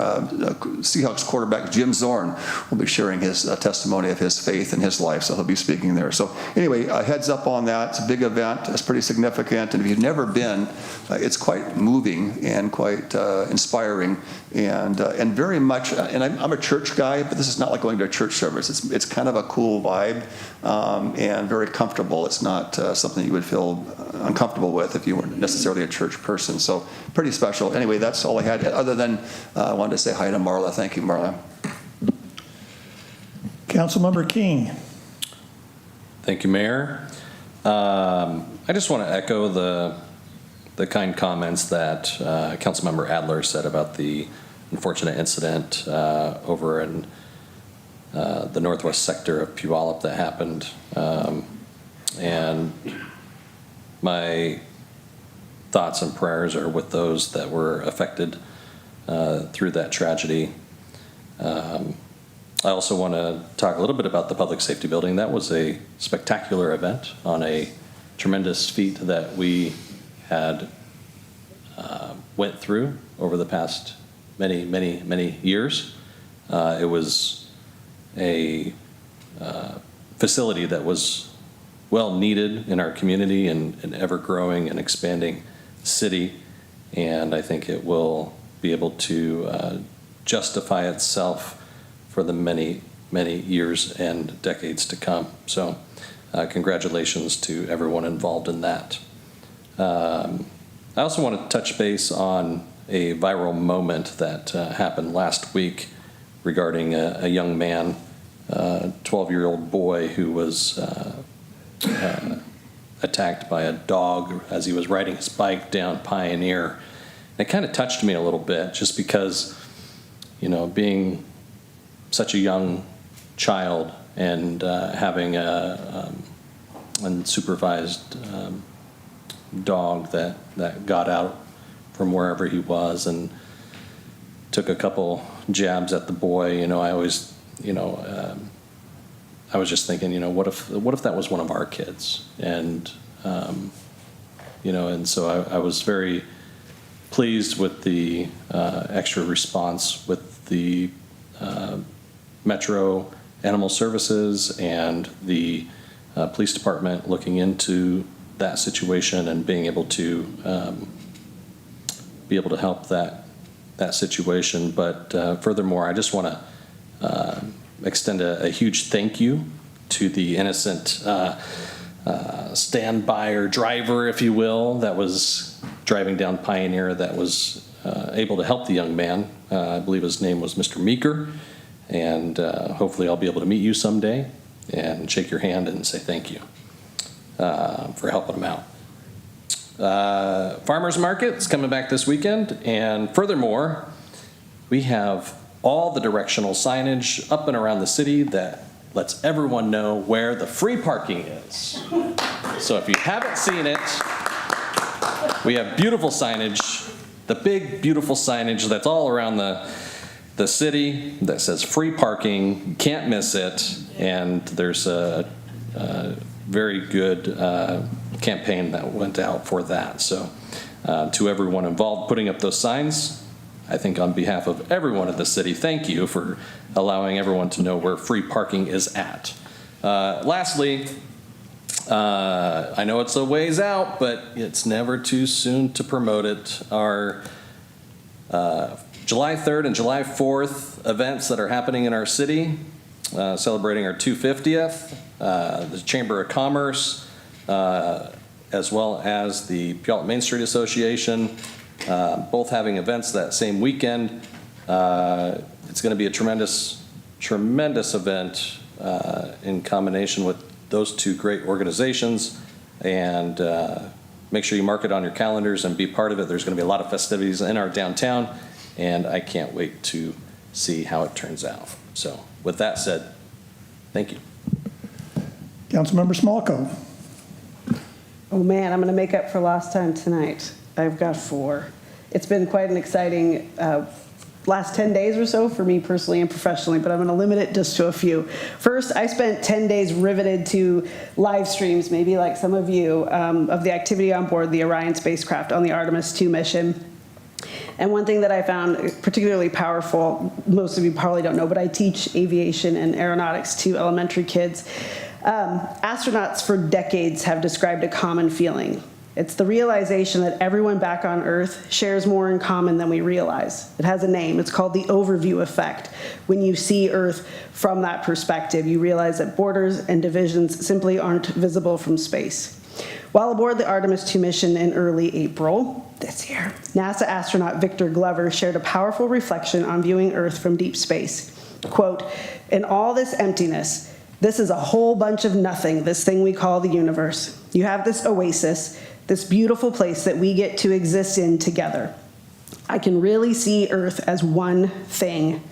Speaker 19: Seahawks quarterback, Jim Zorn, will be sharing his testimony of his faith and his life, so he'll be speaking there. So anyway, heads up on that. It's a big event. It's pretty significant, and if you've never been, it's quite moving and quite inspiring, and very much, and I'm a church guy, but this is not like going to a church service. It's kind of a cool vibe, and very comfortable. It's not something you would feel uncomfortable with if you weren't necessarily a church person. So pretty special. Anyway, that's all I had, other than I wanted to say hi to Marla. Thank you, Marla.
Speaker 1: Councilmember King.
Speaker 21: Thank you, Mayor. I just want to echo the kind comments that Councilmember Adler said about the unfortunate incident over in the northwest sector of Puyallup that happened. And my thoughts and prayers are with those that were affected through that tragedy. I also want to talk a little bit about the public safety building. That was a spectacular event on a tremendous feat that we had went through over the past many years. It was a facility that was well needed in our community and an ever-growing and expanding city, and I think it will be able to justify itself for the many years and decades to come. So congratulations to everyone involved in that. I also want to touch base on a viral moment that happened last week regarding a young man, 12-year-old boy who was attacked by a dog as he was riding his bike down Pioneer. And it kind of touched me a little bit, just because, being such a young child and having a unsupervised dog that got out from wherever he was and took a couple jabs at the boy. I always, I was just thinking, what if that was one of our kids? And and so I was very pleased with the extra response with the Metro Animal Services and the police department looking into that situation and being able to help that situation. But furthermore, I just want to extend a huge thank you to the innocent standby or driver, if you will, that was driving down Pioneer, that was able to help the young man. I believe his name was Mr. Meeker, and hopefully I'll be able to meet you someday and shake your hand and say thank you for helping him out. Farmers Market's coming back this weekend, and furthermore, we have all the directional signage up and around the city that lets everyone know where the free parking is. So if you haven't seen it, we have beautiful signage, the big beautiful signage that's all around the city that says free parking. You can't miss it, and there's a very good campaign that went out for that. So to everyone involved putting up those signs, I think on behalf of everyone in the city, thank you for allowing everyone to know where free parking is at. Lastly, I know it's a ways out, but it's never too soon to promote it. Our July 3rd and July 4th events that are happening in our city, celebrating our 250th, the Chamber of Commerce, as well as the Puyallup Main Street Association, both having events that same weekend. It's going to be a tremendous event in combination with those two great organizations, and make sure you mark it on your calendars and be part of it. There's going to be a lot of festivities in our downtown, and I can't wait to see how it turns out. So with that said, thank you.
Speaker 1: Councilmember Smolko.
Speaker 15: Oh man, I'm going to make up for lost time tonight. I've got 4. It's been quite an exciting last 10 days or so for me personally and professionally, but I'm going to limit it just to a few. First, I spent 10 days riveted to live streams, maybe like some of you, of the activity on board the Orion spacecraft on the Artemis 2 mission. And one thing that I found particularly powerful, most of you probably don't know, but I teach aviation and aeronautics to elementary kids. Astronauts for decades have described a common feeling. It's the realization that everyone back on Earth shares more in common than we realize. It has a name. It's called the overview effect. When you see Earth from that perspective, you realize that borders and divisions simply aren't visible from space. While aboard the Artemis 2 mission in early April this year, NASA astronaut Victor Glover shared a powerful reflection on viewing Earth from deep space. Quote, "In all this emptiness, this is a whole bunch of nothing, this thing we call the universe. You have this oasis, this beautiful place that we get to exist in together. I can really see Earth as one thing."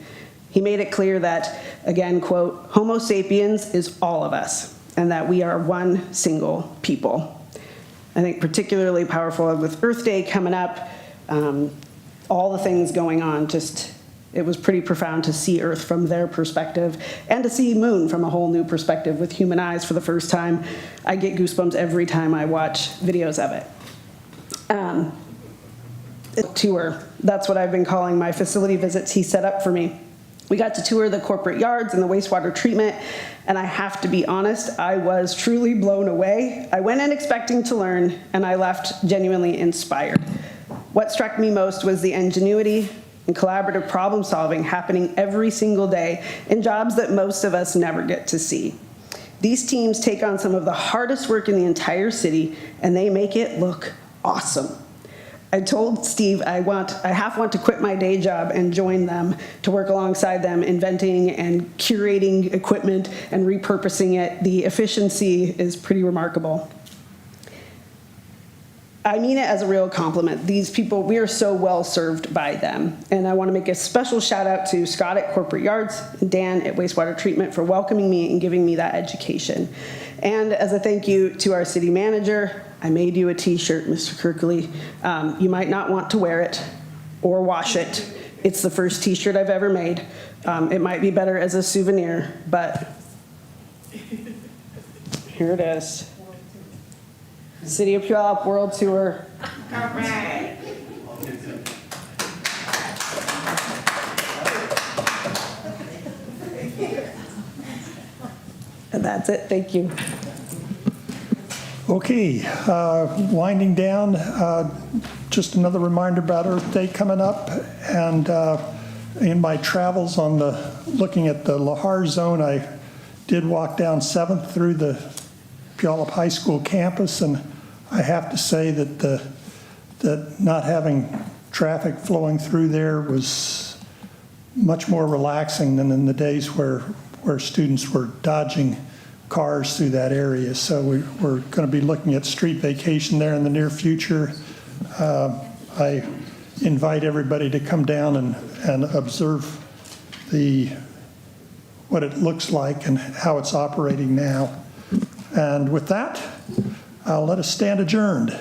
Speaker 15: He made it clear that, again, quote, "Homo sapiens is all of us, and that we are one single people." I think particularly powerful with Earth Day coming up, all the things going on, just, it was pretty profound to see Earth from their perspective and to see Moon from a whole new perspective with human eyes for the first time. I get goosebumps every time I watch videos of it. Tour, that's what I've been calling my facility visits he set up for me. We got to tour the corporate yards and the wastewater treatment, and I have to be honest, I was truly blown away. I went in expecting to learn, and I left genuinely inspired. What struck me most was the ingenuity and collaborative problem solving happening every single day in jobs that most of us never get to see. These teams take on some of the hardest work in the entire city, and they make it look awesome. I told Steve I half want to quit my day job and join them to work alongside them, inventing and curating equipment and repurposing it. The efficiency is pretty remarkable. I mean it as a real compliment. These people, we are so well served by them. And I want to make a special shout out to Scott at Corporate Yards and Dan at Wastewater Treatment for welcoming me and giving me that education. And as a thank you to our city manager, I made you a t-shirt, Mr. Kirkley. You might not want to wear it or wash it. It's the first t-shirt I've ever made. It might be better as a souvenir, but here it is. City of Puyallup World Tour. All right. And that's it. Thank you.
Speaker 1: Okay, winding down, just another reminder about Earth Day coming up. And in my travels on looking at the Lahar zone, I did walk down 7th through the Puyallup High School campus, and I have to say that that not having traffic flowing through there was much more relaxing than in the days where students were dodging cars through that area. So we're going to be looking at street vacation there in the near future. I invite everybody to come down and observe what it looks like and how it's operating now. And with that, I'll let us stand adjourned.